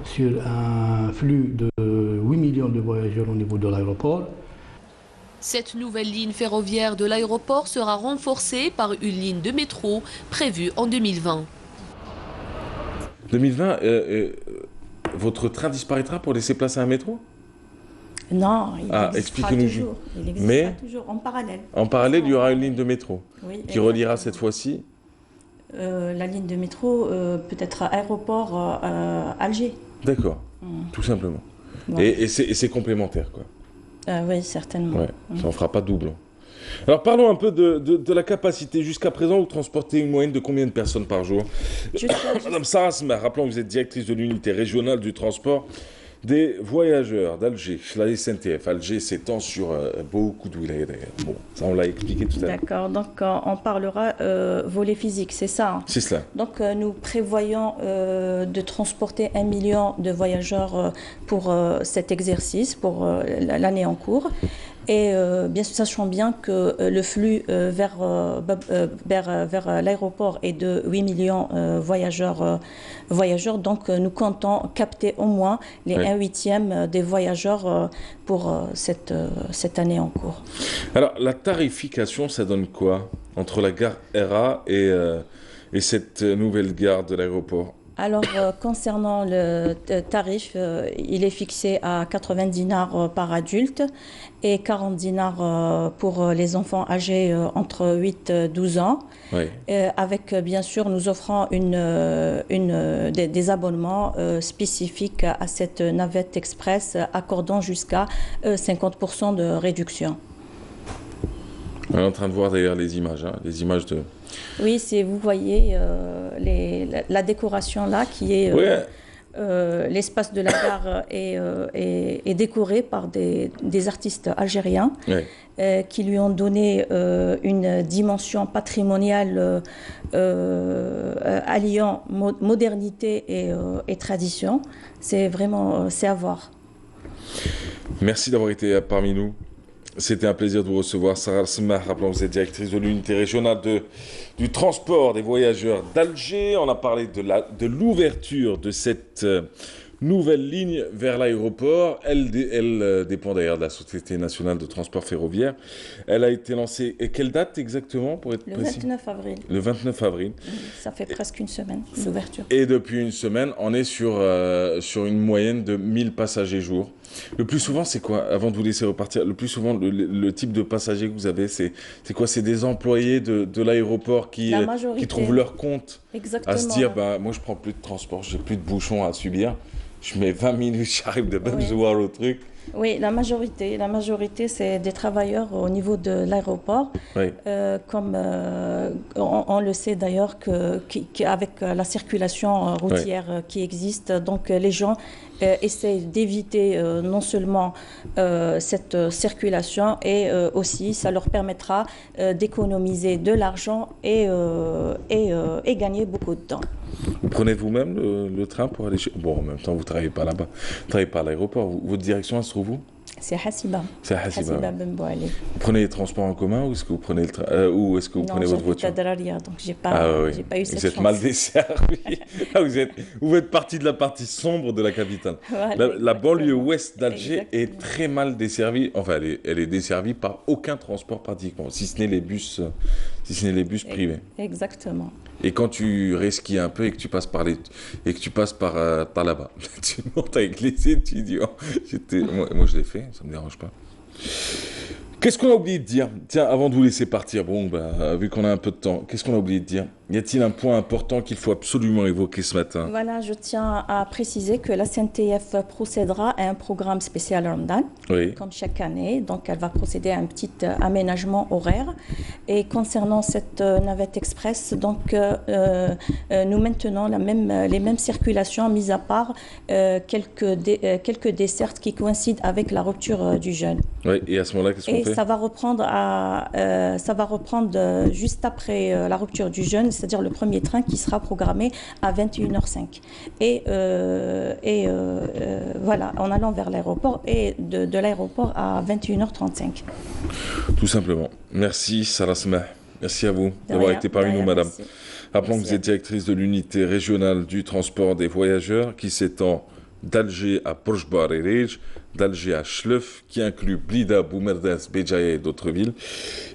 S19: sur un flux de 8 millions de voyageurs au niveau de l'aéroport.
S15: Cette nouvelle ligne ferroviaire de l'aéroport sera renforcée par une ligne de métro prévue en 2020.
S1: 2020, votre train disparaîtra pour laisser place à un métro?
S14: Non, il existera toujours. Il existera toujours en parallèle.
S1: En parallèle, il y aura une ligne de métro qui reliera cette fois-ci
S14: la ligne de métro peut-être aéroport Alger.
S1: D'accord, tout simplement. Ouais. Et c'est complémentaire, quoi.
S14: Oui, certainement.
S1: Ouais, ça n'en fera pas double. Alors parlons un peu de la capacité. Jusqu'à présent, vous transportez une moyenne de combien de personnes par jour? Madame Sarah Smer, rappelons que vous êtes directrice de l'unité régionale du transport des voyageurs d'Alger. La SNTF, Alger s'étend sur beaucoup de wilayas d'ailleurs. Bon, ça on l'a expliqué tout à l'heure.
S14: D'accord, donc on parlera volet physique, c'est ça?
S1: C'est cela.
S14: Donc nous prévoyons de transporter 1 million de voyageurs pour cet exercice, pour l'année en cours. Et bien sûr, sachant bien que le flux vers l'aéroport est de 8 millions voyageurs, donc nous comptons capter au moins les 1/8 des voyageurs pour cette année en cours.
S1: Alors, la tarification, ça donne quoi entre la gare RA et cette nouvelle gare de l'aéroport?
S14: Alors, concernant le tarif, il est fixé à 90 dinars par adulte et 40 dinars pour les enfants âgés entre 8 et 12 ans. Oui. Avec, bien sûr, nous offrons des abonnements spécifiques à cette navette express, accordant jusqu'à 50% de réduction.
S1: On est en train de voir d'ailleurs les images, les images de...
S14: Oui, vous voyez la décoration là qui est... l'espace de la gare est décoré par des artistes algériens qui lui ont donné une dimension patrimoniale alliant modernité et tradition. C'est vraiment à voir.
S1: Merci d'avoir été parmi nous. C'était un plaisir de vous recevoir. Sarah Smer, rappelons que vous êtes directrice de l'unité régionale du transport des voyageurs d'Alger. On a parlé de l'ouverture de cette nouvelle ligne vers l'aéroport. Elle dépend d'ailleurs de la Société nationale de transport ferroviaire. Elle a été lancée, et quelle date exactement pour être précis?
S14: Le 29 avril.
S1: Le 29 avril.
S14: Ça fait presque une semaine d'ouverture.
S1: Et depuis une semaine, on est sur une moyenne de 1000 passagers jour. Le plus souvent, c'est quoi? Avant de vous laisser repartir, le plus souvent, le type de passagers que vous avez, c'est quoi? C'est des employés de l'aéroport qui trouvent leur compte à se dire, moi je prends plus de transport, j'ai plus de bouchons à subir. Je mets 20 minutes, j'arrive de voir le truc.
S14: Oui, la majorité, c'est des travailleurs au niveau de l'aéroport. Oui. Comme on le sait d'ailleurs qu'avec la circulation routière qui existe, donc les gens essayent d'éviter non seulement cette circulation et aussi ça leur permettra d'économiser de l'argent et gagner beaucoup de temps.
S1: Vous prenez vous-même le train pour aller chez... Bon, en même temps, vous ne travaillez pas là-bas. Vous ne travaillez pas à l'aéroport. Votre direction, elle se trouve où?
S14: C'est Hassiba.
S1: C'est Hassiba.
S14: Ben Bouali.
S1: Vous prenez les transports en commun ou est-ce que vous prenez le train ou est-ce que vous prenez votre voiture?
S14: Non, j'habite à Dararia, donc j'ai pas eu cette chance.
S1: Vous êtes mal desservi. Vous êtes partie de la partie sombre de la capitale. Voilà, la banlieue ouest d'Alger est très mal desservie. Enfin, elle est desservie par aucun transport pratiquement, si ce n'est les bus privés.
S14: Exactement.
S1: Et quand tu resquilles un peu et que tu passes par Talaba, tu montes avec les étudiants. Moi, je l'ai fait, ça ne me dérange pas. Qu'est-ce qu'on a oublié de dire? Tiens, avant de vous laisser partir, vu qu'on a un peu de temps, qu'est-ce qu'on a oublié de dire? Y a-t-il un point important qu'il faut absolument évoquer ce matin?
S14: Voilà, je tiens à préciser que la SNTF procédera à un programme spécial Ramadan, comme chaque année. Donc, elle va procéder à un petit aménagement horaire. Et concernant cette navette express, donc, nous maintenons les mêmes circulations, mis à part quelques dessertes qui coïncident avec la rupture du jeûne.
S1: Oui, et à ce moment-là, qu'est-ce qu'on fait?
S14: Ça va reprendre juste après la rupture du jeûne, c'est-à-dire le premier train qui sera programmé à 21h05. Voilà, en allant vers l'aéroport et de l'aéroport à 21h35.
S1: Tout simplement. Merci Sarah Smer. Merci à vous d'avoir été parmi nous, madame. Rappelons que vous êtes directrice de l'unité régionale du transport des voyageurs qui s'étend d'Alger à Porjbar et Rej, d'Alger à Chlef, qui inclut Blida, Boumerdins, Béjaïa et d'autres villes.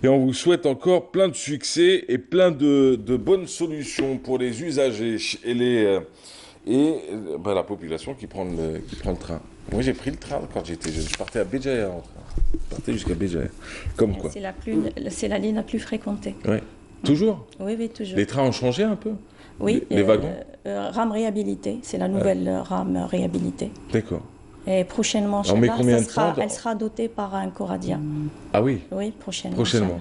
S1: Et on vous souhaite encore plein de succès et plein de bonnes solutions pour les usagers et la population qui prend le train. Moi, j'ai pris le train quand j'étais jeune. Je partais à Béjaïa en train. Je partais jusqu'à Béjaïa. Comme quoi.
S14: C'est la ligne la plus fréquentée.
S1: Oui. Toujours?
S14: Oui, toujours.
S1: Les trains ont changé un peu?
S14: Oui.
S1: Les wagons?
S14: Rame réhabilitée. C'est la nouvelle rame réhabilitée.
S1: D'accord.
S14: Et prochainement, elle sera dotée par un Coradia.
S1: Ah oui?
S14: Oui, prochainement.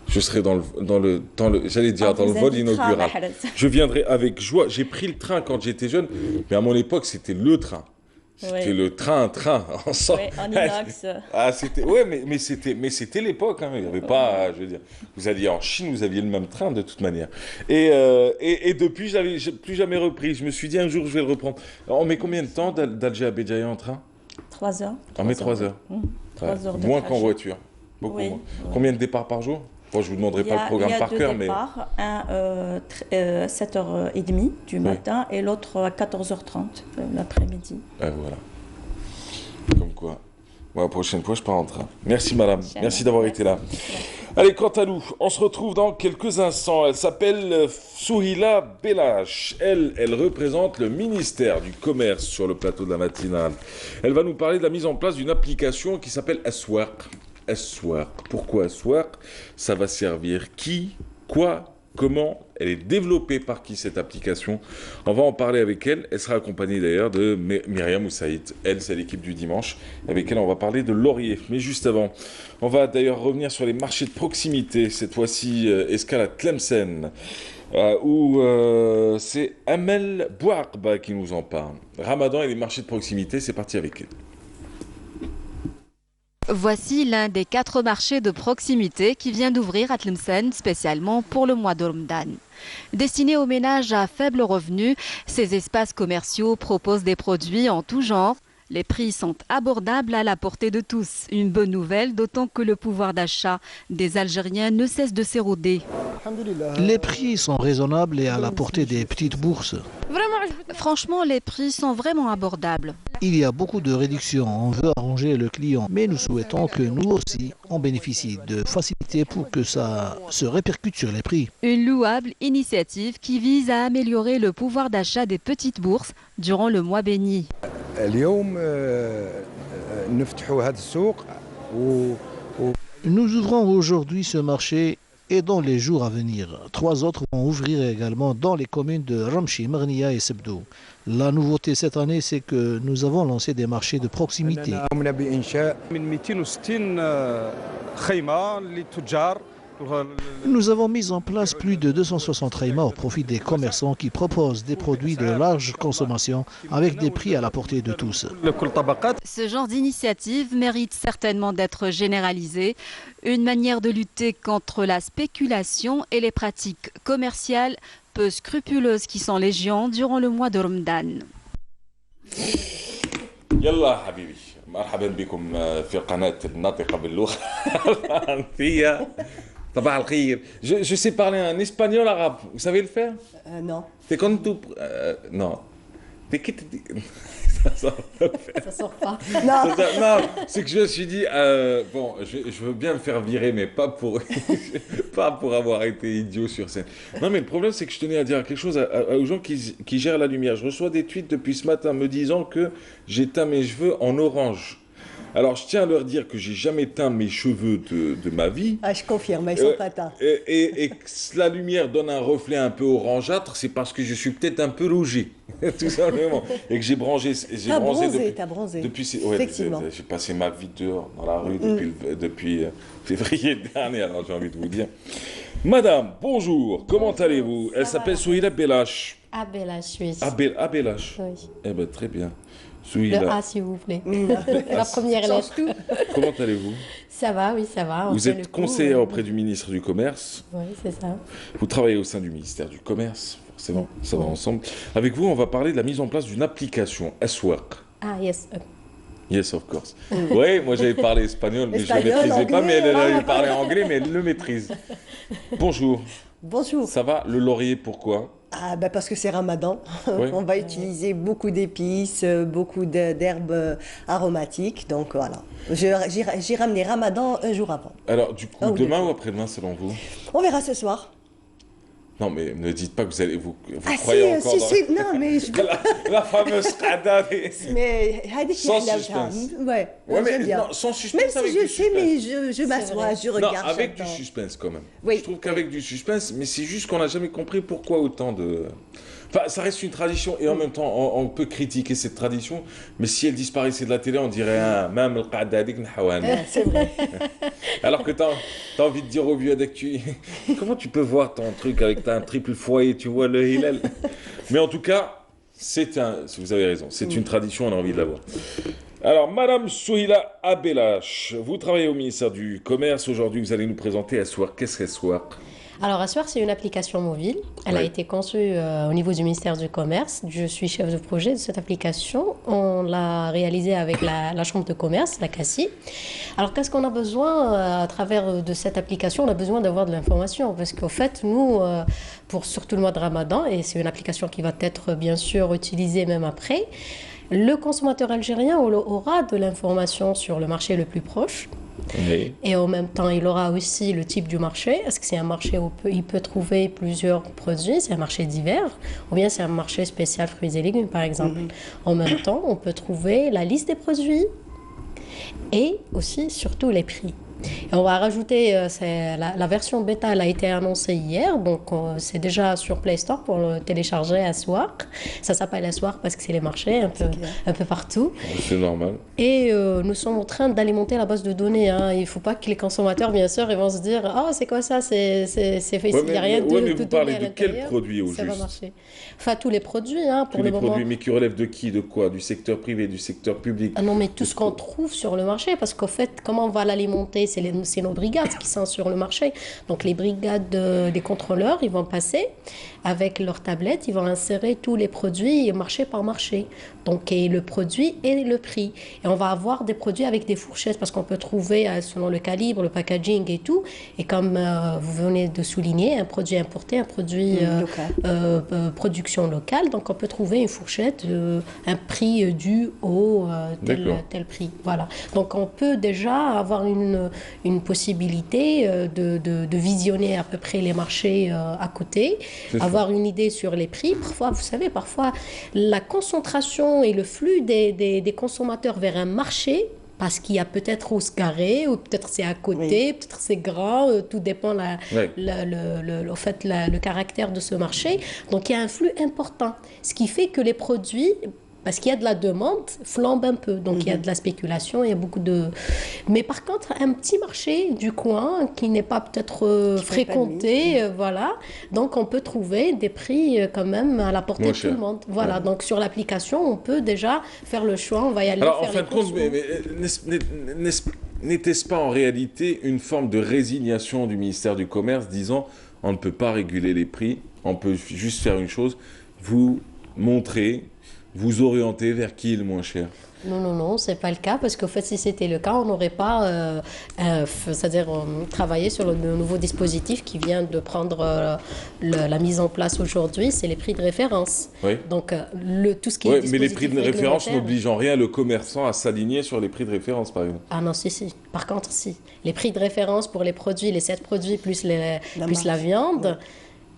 S1: Je serai dans le j'allais dire dans le vol inaugural. Je viendrai avec joie. J'ai pris le train quand j'étais jeune, mais à mon époque, c'était le train. C'était le train ensemble.
S14: Oui, en inox.
S1: Mais c'était l'époque. Hein. Il y avait pas, je veux dire, vous alliez en Chine, vous aviez le même train de toute manière. Et depuis, j'ai plus jamais repris. Je me suis dit un jour, je vais le reprendre. Alors, on met combien de temps d'Alger à Béjaïa en train?
S14: 3 heures.
S1: On met 3 heures.
S14: 3 heures de
S1: moins
S14: trajet.
S1: qu'en voiture. Beaucoup moins. Combien de départs par jour? Bon, je vous demanderai pas le programme par cœur, mais...
S14: Un 7h30 du matin et l'autre à 14h30 l'après-midi.
S1: Voilà. Comme quoi. La prochaine fois, je pars en train. Merci, madame. Merci d'avoir été là. Allez, quant à nous, on se retrouve dans quelques instants. Elle s'appelle Souhila Belash. Elle représente le ministère du Commerce sur le plateau de la matinale. Elle va nous parler de la mise en place d'une application qui s'appelle Aswaq. Aswaq. Pourquoi Aswaq? Ça va servir qui? Quoi? Comment? Elle est développée par qui cette application? On va en parler avec elle. Elle sera accompagnée d'ailleurs de Myriam Oussaïd. Elle, c'est l'équipe du dimanche avec elle on va parler de laurier. Mais juste avant, on va d'ailleurs revenir sur les marchés de proximité. Cette fois-ci, escale à Tlemcen, où c'est Amel Bouarba qui nous en parle. Ramadan et les marchés de proximité, c'est parti avec elle.
S20: Voici l'un des 4 marchés de proximité qui vient d'ouvrir à Tlemcen spécialement pour le mois de Ramadan. Destinés aux ménages à faible revenu, ces espaces commerciaux proposent des produits en tout genre. Les prix sont abordables à la portée de tous. Une bonne nouvelle, d'autant que le pouvoir d'achat des Algériens ne cesse de s'éroder.
S21: Les prix sont raisonnables et à la portée des petites bourses.
S20: Franchement, les prix sont vraiment abordables.
S21: Il y a beaucoup de réductions, on veut arranger le client, mais nous souhaitons que nous aussi, on bénéficie de facilités pour que ça se répercute sur les prix.
S20: Une louable initiative qui vise à améliorer le pouvoir d'achat des petites bourses durant le mois béni.
S21: Nous ouvrons aujourd'hui ce marché et dans les jours à venir. 3 autres vont ouvrir également dans les communes de Ramchi, Marnia et Sebdou. La nouveauté cette année, c'est que nous avons lancé des marchés de proximité. Nous avons mis en place plus de 260 khaymas au profit des commerçants qui proposent des produits de large consommation avec des prix à la portée de tous.
S20: Ce genre d'initiative mérite certainement d'être généralisée. Une manière de lutter contre la spéculation et les pratiques commerciales peu scrupuleuses qui sont légion durant le mois de Ramadan.
S1: Yallah habibi. مرحبا بكم في قناة الناطقة باللغة الفرنسية. صباح الخير. Je sais parler un espagnol arabe. Vous savez le faire?
S22: Non.
S1: C'est comme tout. Non.
S22: Ça sort pas.
S1: Non, c'est que je me suis dit, bon, je veux bien me faire virer, mais pas pour avoir été idiot sur scène. Non, mais le problème, c'est que je tenais à dire quelque chose aux gens qui gèrent la lumière. Je reçois des tweets depuis ce matin me disant que j'ai teint mes cheveux en orange. Alors, je tiens à leur dire que j'ai jamais teint mes cheveux de ma vie.
S22: Ah, je confirme, ils sont pas teints.
S1: Et que la lumière donne un reflet un peu orangeâtre, c'est parce que je suis peut-être un peu rougi, tout simplement. Et que j'ai bronzé.
S22: T'as bronzé.
S1: Effectivement. J'ai passé ma vie dehors, dans la rue, depuis février dernier, alors j'ai envie de vous dire. Madame, bonjour, comment allez-vous? Elle s'appelle Souhila Belash.
S22: Belash, oui.
S1: Belash.
S22: Oui.
S1: Eh bien, très bien.
S22: Le A, si vous voulez. La première lettre.
S1: Comment allez-vous?
S22: Ça va, oui, ça va.
S1: Vous êtes conseillère auprès du ministre du Commerce.
S22: Oui, c'est ça.
S1: Vous travaillez au sein du ministère du Commerce, forcément, ça va ensemble. Avec vous, on va parler de la mise en place d'une application, Aswaq.
S22: Ah, yes.
S1: Yes, of course. Oui, moi j'avais parlé espagnol, mais je ne le maîtrisais pas, mais elle parlait anglais, mais elle le maîtrise. Bonjour.
S22: Bonjour.
S1: Ça va? Le laurier, pourquoi?
S22: Ah, ben parce que c'est Ramadan.
S1: Oui.
S22: On va utiliser beaucoup d'épices, beaucoup d'herbes aromatiques. Donc voilà. J'ai ramené Ramadan un jour avant.
S1: Alors, du coup, demain ou après-demain, selon vous?
S22: On verra ce soir.
S1: Non, mais ne dites pas que vous allez vous croyez encore dans...
S22: non, mais je...
S1: la fameuse qada.
S22: Mais
S1: sans suspense.
S22: Ouais,
S1: mais
S22: bien.
S1: Non, sans suspense.
S22: Même si je sais, mais je m'assois, je regarde.
S1: Non, avec du suspense quand même.
S22: Oui.
S1: Je trouve qu'avec du suspense, mais c'est juste qu'on n'a jamais compris pourquoi autant Enfin, ça reste une tradition et en même temps, on peut critiquer cette tradition, mais si elle disparaissait de la télé, on dirait même le qa'da hadik nhawan.
S22: C'est vrai.
S1: Alors que t'as envie de dire au vieux avec comment tu peux voir ton truc avec un triple foyer, tu vois le hilal. Mais en tout cas, vous avez raison, c'est une tradition, on a envie de la voir. Alors, Madame Souhila Abelache, vous travaillez au ministère du Commerce. Aujourd'hui, vous allez nous présenter Aswaq. Qu'est-ce qu'Aswaq?
S2: Alors, Aswaq, c'est une application mobile. Elle a été conçue au niveau du ministère du Commerce. Je suis chef de projet de cette application. On l'a réalisée avec la Chambre de commerce, la CACI. Alors, qu'est-ce qu'on a besoin à travers de cette application? On a besoin d'avoir de l'information parce qu'au fait, nous, pour surtout le mois de Ramadan, et c'est une application qui va être bien sûr utilisée même après, le consommateur algérien aura de l'information sur le marché le plus proche. Oui. Et en même temps, il aura aussi le type du marché. Est-ce que c'est un marché où il peut trouver plusieurs produits? C'est un marché divers ou bien c'est un marché spécial fruits et légumes, par exemple. En même temps, on peut trouver la liste des produits et aussi, surtout, les prix. Et on va rajouter, la version bêta, elle a été annoncée hier, donc c'est déjà sur Play Store pour le télécharger Aswaq. Ça s'appelle Aswaq parce que c'est les marchés un peu partout.
S1: C'est normal.
S2: Et nous sommes en train d'alimenter la base de données. Hein. Il ne faut pas que les consommateurs, bien sûr, ils vont se dire « Ah, c'est quoi ça? C'est fait, il n'y a rien de
S1: mais vous parlez de quel produit au juste?
S2: Ça va marcher. Enfin, tous les produits, hein, pour
S1: tous
S2: le
S1: les
S2: moment.
S1: Produits, mais qui relèvent de qui? De quoi? Du secteur privé, du secteur public?
S2: Ah non, mais tout ce qu'on trouve sur le marché, parce qu'au fait, comment on va l'alimenter? C'est nos brigades qui sont sur le marché. Donc les brigades des contrôleurs, ils vont passer avec leur tablette, ils vont insérer tous les produits marché par marché. Donc et le produit et le prix. Et on va avoir des produits avec des fourchettes parce qu'on peut trouver selon le calibre, le packaging et tout. Et comme vous venez de souligner, un produit importé, un produit production locale. Donc on peut trouver une fourchette, un prix dû au tel prix. Voilà. Donc on peut déjà avoir une possibilité de visionner à peu près les marchés à côté, avoir une idée sur les prix. Parfois, vous savez, la concentration et le flux des consommateurs vers un marché, parce qu'il y a peut-être où se garer, ou peut-être c'est à côté, peut-être c'est grand, tout dépend le caractère de ce marché. Donc il y a un flux important, ce qui fait que les produits, parce qu'il y a de la demande, flambe un peu. Donc, il y a de la spéculation, il y a beaucoup de... Mais par contre, un petit marché du coin qui n'est pas peut-être fréquenté, voilà. Donc, on peut trouver des prix quand même à la portée de tout le monde. Voilà. Donc, sur l'application, on peut déjà faire le choix. On va y aller faire
S1: en fin de compte, n'était-ce pas en réalité une forme de résignation du ministère du Commerce disant on ne peut pas réguler les prix, on peut juste faire une chose, vous montrer... vous orienter vers qui est le moins cher?
S2: Non, c'est pas le cas, parce qu'au fait, si c'était le cas, on n'aurait pas, travaillé sur le nouveau dispositif qui vient de prendre la mise en place aujourd'hui, c'est les prix de référence. Oui. Donc, tout ce qui est
S1: mais les prix de référence n'obligent en rien le commerçant à s'aligner sur les prix de référence, par exemple.
S2: Ah non, si. Par contre, si. Les prix de référence pour les produits, les 7 produits plus la viande...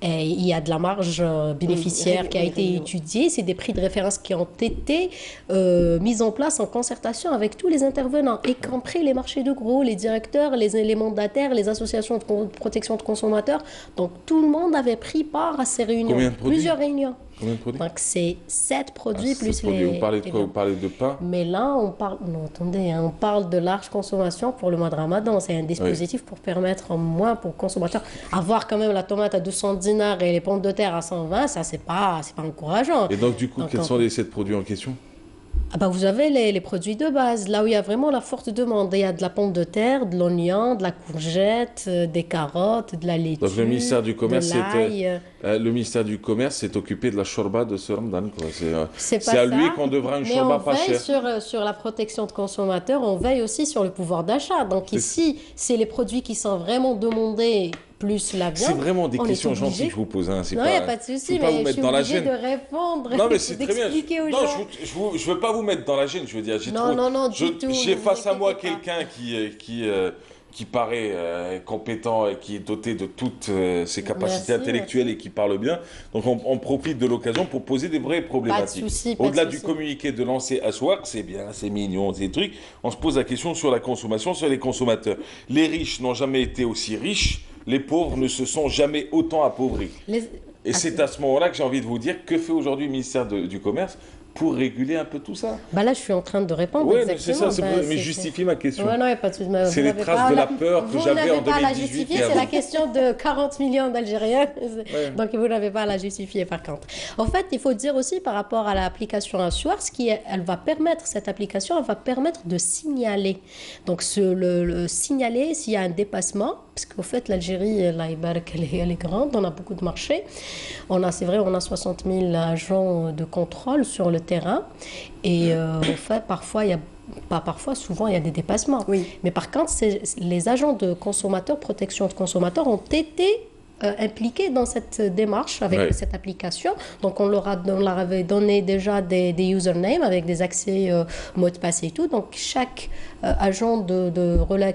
S2: Et il y a de la marge bénéficiaire qui a été étudiée. C'est des prix de référence qui ont été mis en place en concertation avec tous les intervenants, y compris les marchés de gros, les directeurs, les mandataires, les associations de protection de consommateurs. Donc tout le monde avait pris part à ces réunions.
S1: Combien de produits?
S2: Plusieurs réunions.
S1: Combien de produits?
S2: Donc c'est 7 produits plus les...
S1: Vous parlez de quoi? Vous parlez de pain?
S2: Mais là, on parle... Non, attendez, on parle de large consommation pour le mois de Ramadan. C'est un dispositif pour permettre au moins pour consommateurs avoir quand même la tomate à 200 dinars et les pommes de terre à 120, ça c'est pas encourageant.
S1: Et donc du coup, quels sont les 7 produits en question?
S2: Vous avez les produits de base, là où il y a vraiment la forte demande. Il y a de la pomme de terre, de l'oignon, de la courgette, des carottes, de la laitue,
S1: donc le ministère du Commerce,
S2: le
S1: ministère du Commerce s'est occupé de la shorba de ce Ramadan. C'est à lui qu'on devra une shorba pas chère.
S2: Mais on veille sur la protection de consommateurs, on veille aussi sur le pouvoir d'achat. Donc ici, c'est les produits qui sont vraiment demandés, plus la viande.
S1: C'est vraiment des questions gentilles que je vous pose. Hein.
S2: Non, il n'y a pas de souci, mais je suis obligée de répondre.
S1: Non, mais c'est très bien.
S2: Non,
S1: je ne veux pas vous mettre dans la gêne. Je veux dire, j'ai face à moi quelqu'un qui paraît compétent et qui est doté de toutes ses capacités intellectuelles et qui parle bien. Donc on profite de l'occasion pour poser des vraies problématiques. Au-delà du communiqué de lancer Aswaq, c'est bien, c'est mignon, ces trucs, on se pose la question sur la consommation, sur les consommateurs. Les riches n'ont jamais été aussi riches, les pauvres ne se sont jamais autant appauvris. Et c'est à ce moment-là que j'ai envie de vous dire, que fait aujourd'hui le ministère du Commerce pour réguler un peu tout ça?
S2: Bah là, je suis en train de répondre.
S1: Oui,
S2: exactement.
S1: c'est ça, mais justifie ma question.
S2: Ouais, non, pas de souci.
S1: C'est les traces de la peur que j'avais en 2018.
S2: Vous n'avez pas à la justifier, c'est la question de 40 millions d'Algériens.
S1: Ouais.
S2: Donc, vous n'avez pas à la justifier, par contre. En fait, il faut dire aussi par rapport à l'application Assoir, elle va permettre, cette application, elle va permettre de signaler. Donc, le signaler s'il y a un dépassement, parce qu'au fait, l'Algérie, elle est grande, on a beaucoup de marchés. C'est vrai, on a 60 000 agents de contrôle sur le terrain. Et en fait, souvent, il y a des dépassements.
S22: Oui.
S2: Mais par contre, les agents de consommateurs, protection de consommateurs, ont été impliqués dans cette démarche avec cette application. Donc, on leur avait donné déjà des usernames avec des accès mots de passe et tout. Donc, chaque agent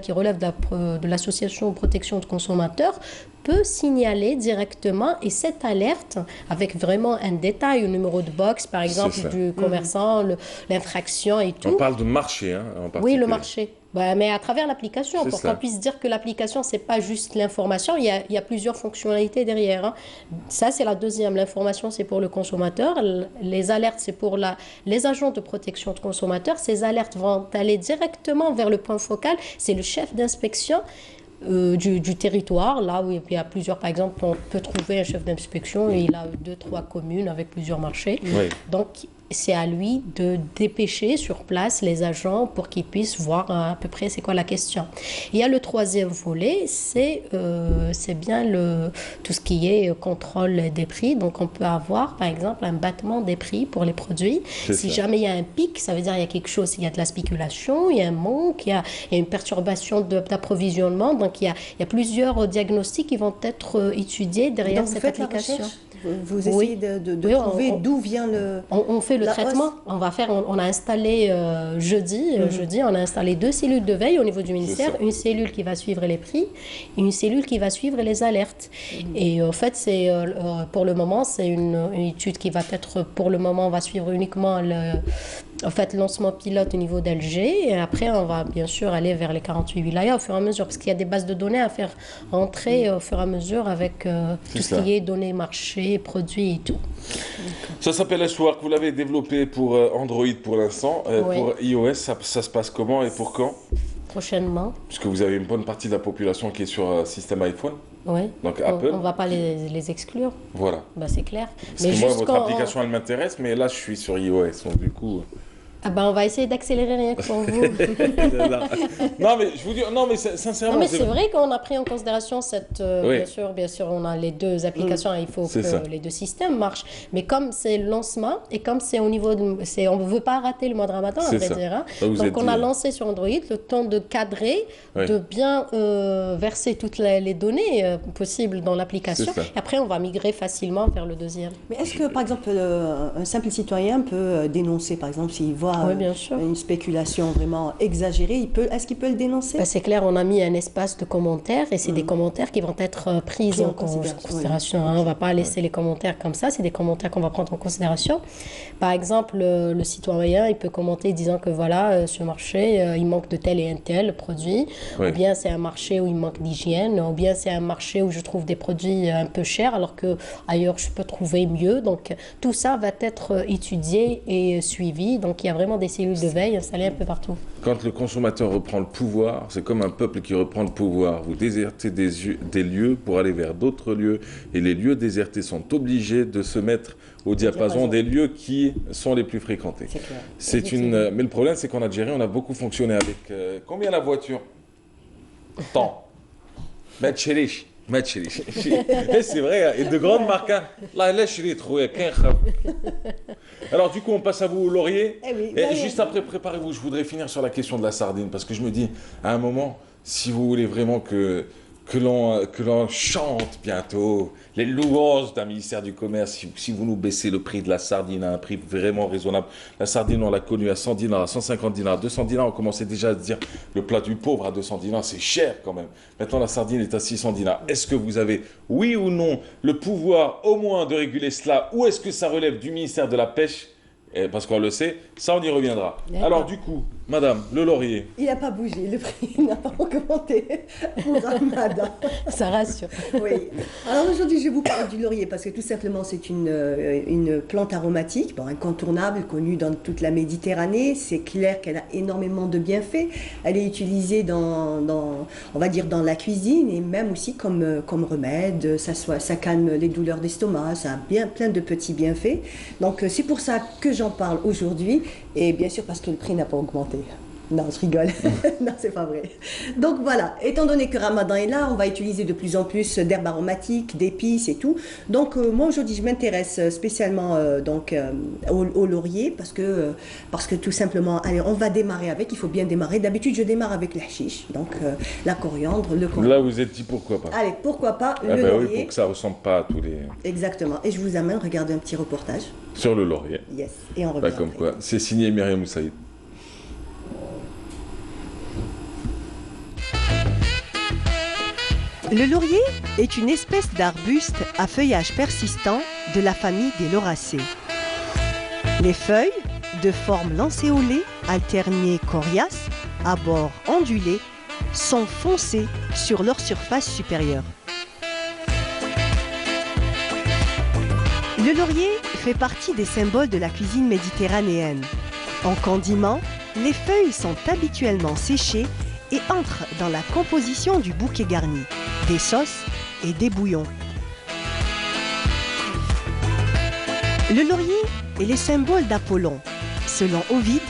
S2: qui relève de l'association protection de consommateurs peut signaler directement, et cette alerte, avec vraiment un détail, le numéro de box, par exemple, du commerçant, l'infraction et tout.
S1: On parle de marché, hein, en particulier.
S2: Oui, le marché. Bah, mais à travers l'application, pour qu'on puisse dire que l'application, c'est pas juste l'information, il y a plusieurs fonctionnalités derrière. Hein. Ça, c'est la deuxième. L'information, c'est pour le consommateur. Les alertes, c'est pour les agents de protection de consommateurs. Ces alertes vont aller directement vers le point focal. C'est le chef d'inspection du territoire, là où il y a plusieurs, par exemple, on peut trouver un chef d'inspection et il a 2-3 communes avec plusieurs marchés. Oui. Donc, c'est à lui de dépêcher sur place les agents pour qu'ils puissent voir à peu près c'est quoi la question. Il y a le troisième volet, c'est bien tout ce qui est contrôle des prix. Donc, on peut avoir, par exemple, un battement des prix pour les produits. Si jamais il y a un pic, ça veut dire qu'il y a quelque chose, il y a de la spéculation, il y a un manque, il y a une perturbation d'approvisionnement. Donc, il y a plusieurs diagnostics qui vont être étudiés derrière cette application.
S22: Vous essayez de trouver d'où vient le...
S2: On fait le traitement. On a installé jeudi, on a installé 2 cellules de veille au niveau du ministère. Une cellule qui va suivre les prix et une cellule qui va suivre les alertes. Et en fait, pour le moment, c'est une étude qui va être... Pour le moment, on va suivre uniquement lancement pilote au niveau d'Alger. Et après, on va bien sûr aller vers les 48 wilayas au fur et à mesure, parce qu'il y a des bases de données à faire entrer au fur et à mesure avec tout ce qui est données marché, produits et tout.
S1: Ça s'appelle Assoir, vous l'avez développé pour Android pour l'instant. Pour iOS, ça se passe comment et pour quand?
S2: Prochainement.
S1: Puisque vous avez une bonne partie de la population qui est sur système iPhone.
S2: Oui.
S1: Donc Apple.
S2: On ne va pas les exclure.
S1: Voilà.
S2: Bah, c'est clair.
S1: Parce que moi, votre application, elle m'intéresse, mais là, je suis sur iOS, donc du coup...
S2: on va essayer d'accélérer rien que pour vous.
S1: Non, mais je vous dis, sincèrement.
S2: Non, mais c'est vrai qu'on a pris en considération bien sûr, on a les deux applications, il faut que les deux systèmes marchent. Mais comme c'est le lancement et comme c'est au niveau on ne veut pas rater le mois de Ramadan, à vrai dire. Hein. Donc on a lancé sur Android le temps de cadrer, de bien verser toutes les données possibles dans l'application. Et après, on va migrer facilement vers le deuxième.
S22: Mais est-ce que, par exemple, un simple citoyen peut dénoncer, par exemple, s'il voit une spéculation vraiment exagérée, est-ce qu'il peut le dénoncer?
S2: C'est clair, on a mis un espace de commentaires et c'est des commentaires qui vont être pris en considération. Hein. On ne va pas laisser les commentaires comme ça, c'est des commentaires qu'on va prendre en considération. Par exemple, le citoyen, il peut commenter disant que voilà, ce marché, il manque de tel et un tel produit, ou bien c'est un marché où il manque d'hygiène, ou bien c'est un marché où je trouve des produits un peu chers alors qu'ailleurs je peux trouver mieux. Donc tout ça va être étudié et suivi. Donc il y a vraiment des cellules de veille installées un peu partout.
S1: Quand le consommateur reprend le pouvoir, c'est comme un peuple qui reprend le pouvoir. Vous désertez des lieux pour aller vers d'autres lieux et les lieux désertés sont obligés de se mettre au diapason des lieux qui sont les plus fréquentés. C'est clair. Mais le problème, c'est qu'en Algérie, on a beaucoup fonctionné avec... combien la voiture? Tant. C'est vrai, et de grandes marques. Alors du coup, on passe à vous, Laurier. Et juste après, préparez-vous, je voudrais finir sur la question de la sardine, parce que je me dis, à un moment, si vous voulez vraiment que l'on chante bientôt les louanges d'un ministère du Commerce, si vous nous baissez le prix de la sardine à un prix vraiment raisonnable. La sardine, on l'a connue à 100 dinars, à 150 dinars, 200 dinars, on commençait déjà à se dire le plat du pauvre à 200 dinars, c'est cher quand même. Maintenant, la sardine est à 600 dinars. Est-ce que vous avez, oui ou non, le pouvoir au moins de réguler cela, ou est-ce que ça relève du ministère de la Pêche? Parce qu'on le sait, ça on y reviendra. Alors du coup, Madame, le laurier.
S22: Il n'a pas bougé, le prix n'a pas augmenté pour Ramadan.
S2: Ça rassure.
S22: Oui. Alors aujourd'hui, je vais vous parler du laurier parce que tout simplement, c'est une plante aromatique, bon, incontournable, connue dans toute la Méditerranée. C'est clair qu'elle a énormément de bienfaits. Elle est utilisée on va dire, dans la cuisine et même aussi comme remède. Ça calme les douleurs d'estomac, ça a plein de petits bienfaits. Donc c'est pour ça que j'en parle aujourd'hui et bien sûr parce que le prix n'a pas augmenté. Non, je rigole. Non, c'est pas vrai. Donc voilà, étant donné que Ramadan est là, on va utiliser de plus en plus d'herbes aromatiques, d'épices et tout. Donc moi aujourd'hui, je m'intéresse spécialement au laurier parce que tout simplement, allez, on va démarrer avec, il faut bien démarrer. D'habitude, je démarre avec le hashish, donc la coriandre, le coriandre.
S1: Là, vous êtes dit pourquoi pas.
S22: Allez, pourquoi pas
S1: le
S22: laurier.
S1: Oui, pour que ça ressemble pas à tous les...
S22: Exactement. Et je vous amène regarder un petit reportage.
S1: Sur le laurier.
S22: Yes. Et on revient.
S1: Comme quoi, c'est signé Myriam Moussaïd.
S3: Le laurier est une espèce d'arbuste à feuillage persistant de la famille des lauracées. Les feuilles, de forme lancéolée, alternées coriaces, à bords ondulés, sont foncées sur leur surface supérieure. Le laurier fait partie des symboles de la cuisine méditerranéenne. En condiment, les feuilles sont habituellement séchées et entrent dans la composition du bouquet garni, des sauces et des bouillons. Le laurier est le symbole d'Apollon. Selon Ovide,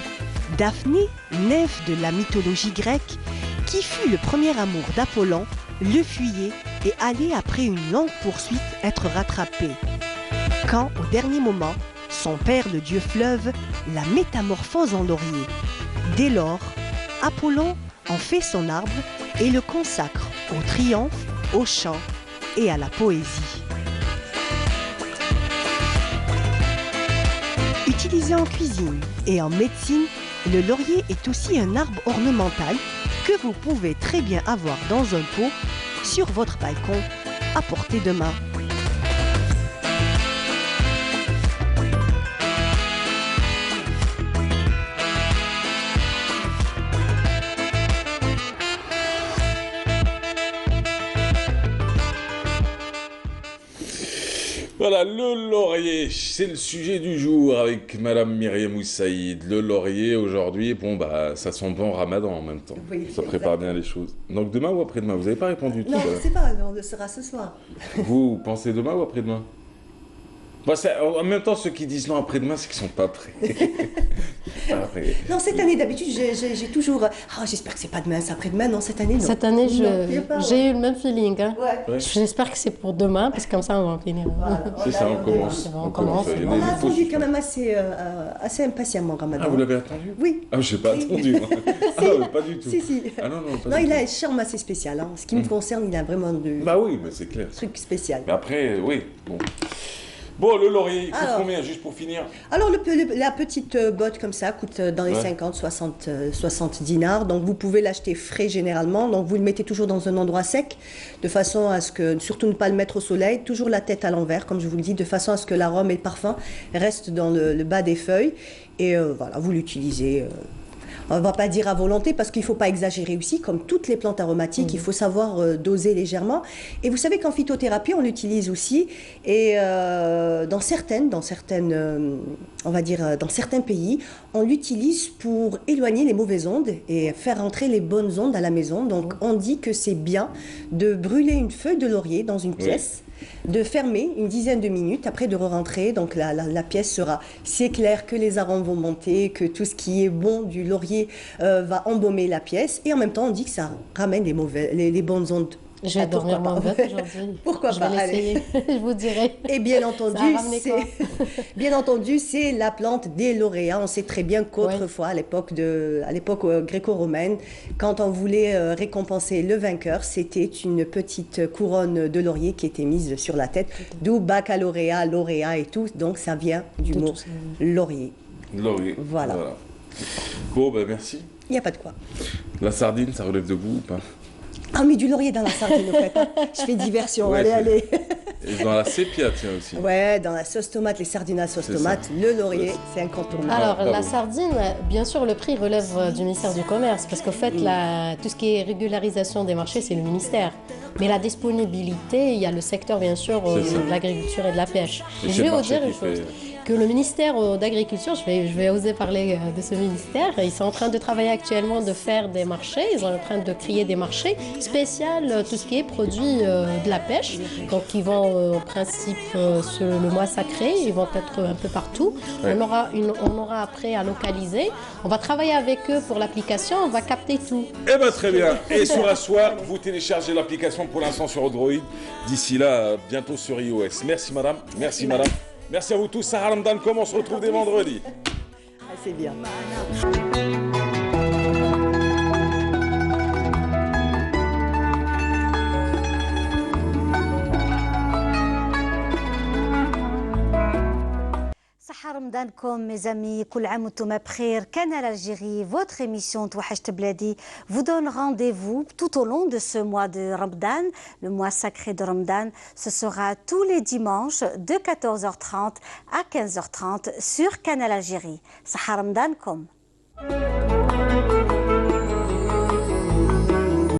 S3: Daphné, nymphe de la mythologie grecque, qui fut le premier amour d'Apollon, le fuyait et allait après une longue poursuite être rattrapé. Quand, au dernier moment, son père, le dieu fleuve, la métamorphose en laurier. Dès lors, Apollon en fait son arbre et le consacre au triomphe, au chant et à la poésie. Utilisé en cuisine et en médecine, le laurier est aussi un arbre ornemental que vous pouvez très bien avoir dans un pot, sur votre balcon, à portée de main.
S1: Voilà, le laurier, c'est le sujet du jour avec Madame Myriam Moussaïd. Le laurier, aujourd'hui, bon, bah, ça sent bon Ramadan en même temps.
S22: Oui,
S1: ça prépare bien les choses. Donc demain ou après-demain? Vous n'avez pas répondu tout
S22: Non, je ne sais pas, on le saura ce soir.
S1: Vous pensez demain ou après-demain? Bah, en même temps, ceux qui disent non après-demain, c'est qu'ils ne sont pas prêts.
S22: Non, cette année, d'habitude, j'ai toujours... j'espère que c'est pas demain, c'est après-demain. Non, cette année, non.
S2: Cette année, j'ai eu le même feeling. Hein.
S22: Ouais.
S2: J'espère que c'est pour demain, parce que comme ça, on va en finir.
S22: Voilà,
S1: c'est ça, on commence.
S22: On a attendu quand même assez impatiemment, Ramadan.
S1: Ah, vous l'avez attendu?
S22: Oui.
S1: Ah, je n'ai pas attendu, moi. Ah, pas du tout.
S22: Si.
S1: Ah non,
S22: non, il a un charme assez spécial. Hein. Ce qui me concerne, il a vraiment
S1: Bah oui, mais c'est clair.
S22: Truc spécial.
S1: Mais après, oui, bon... Bon, le laurier, il coûte combien, juste pour finir?
S22: Alors, la petite botte comme ça coûte dans les 50-60 dinars. Donc, vous pouvez l'acheter frais généralement. Donc, vous le mettez toujours dans un endroit sec, de façon à ce que, surtout ne pas le mettre au soleil, toujours la tête à l'envers, comme je vous le dis, de façon à ce que l'arôme et le parfum restent dans le bas des feuilles. Et voilà, vous l'utilisez... on ne va pas dire à volonté parce qu'il ne faut pas exagérer aussi, comme toutes les plantes aromatiques, il faut savoir doser légèrement. Et vous savez qu'en phytothérapie, on l'utilise aussi. Et dans certains pays, on l'utilise pour éloigner les mauvaises ondes et faire entrer les bonnes ondes à la maison. Donc on dit que c'est bien de brûler une feuille de laurier dans une pièce, de fermer une dizaine de minutes, après de re-rentrer, donc la pièce sera, c'est clair que les arômes vont monter, que tout ce qui est bon du laurier va embaumer la pièce, et en même temps on dit que ça ramène les bonnes ondes.
S2: Je vais dormir moins bête aujourd'hui.
S22: Pourquoi
S2: je
S22: pas?
S2: Je vais l'essayer, je vous dirai.
S22: Et bien entendu, c'est la plante des lauréats. On sait très bien qu'autrefois, à l'époque gréco-romaine, quand on voulait récompenser le vainqueur, c'était une petite couronne de laurier qui était mise sur la tête, d'où baccalauréat, lauréat et tout. Donc ça vient du mot laurier.
S1: Laurier.
S22: Voilà.
S1: Bon, ben merci.
S22: Il n'y a pas de quoi.
S1: La sardine, ça relève de vous ou pas?
S22: Ah, mais du laurier dans la sardine, en fait. Je fais diversion,
S1: Ouais,
S22: allez.
S1: Et dans la sépia, tiens aussi.
S22: Ouais, dans la sauce tomate, les sardines à sauce tomate, le laurier, c'est incontournable.
S2: Alors, la sardine, bien sûr, le prix relève du ministère du Commerce, parce qu'en fait, tout ce qui est régularisation des marchés, c'est le ministère. Mais la disponibilité, il y a le secteur, bien sûr, de l'agriculture et de la pêche. Et je vais vous dire une chose, que le ministère d'Agriculture, je vais oser parler de ce ministère, ils sont en train de travailler actuellement de faire des marchés, ils sont en train de créer des marchés spéciaux, tout ce qui est produit de la pêche. Donc, ils vont, en principe, sur le mois sacré, ils vont être un peu partout. Ouais. On aura après à localiser. On va travailler avec eux pour l'application, on va capter tout.
S1: Eh bien, très bien. Et sur Aswa, vous téléchargez l'application pour l'instant sur Android. D'ici là, bientôt sur iOS. Merci, madame. Merci, madame. Merci à vous tous. Sahar Ramadan, comment on se retrouve dès vendredi.
S22: Ah, c'est bien.
S4: Ramadankom, mes amis, kul am antum bkhair. Canal Algérie, votre émission Touhajt Bladi, vous donne rendez-vous tout au long de ce mois de Ramadan, le mois sacré de Ramadan. Ce sera tous les dimanches de 14h30 à 15h30 sur Canal Algérie. Sahar Ramadankom.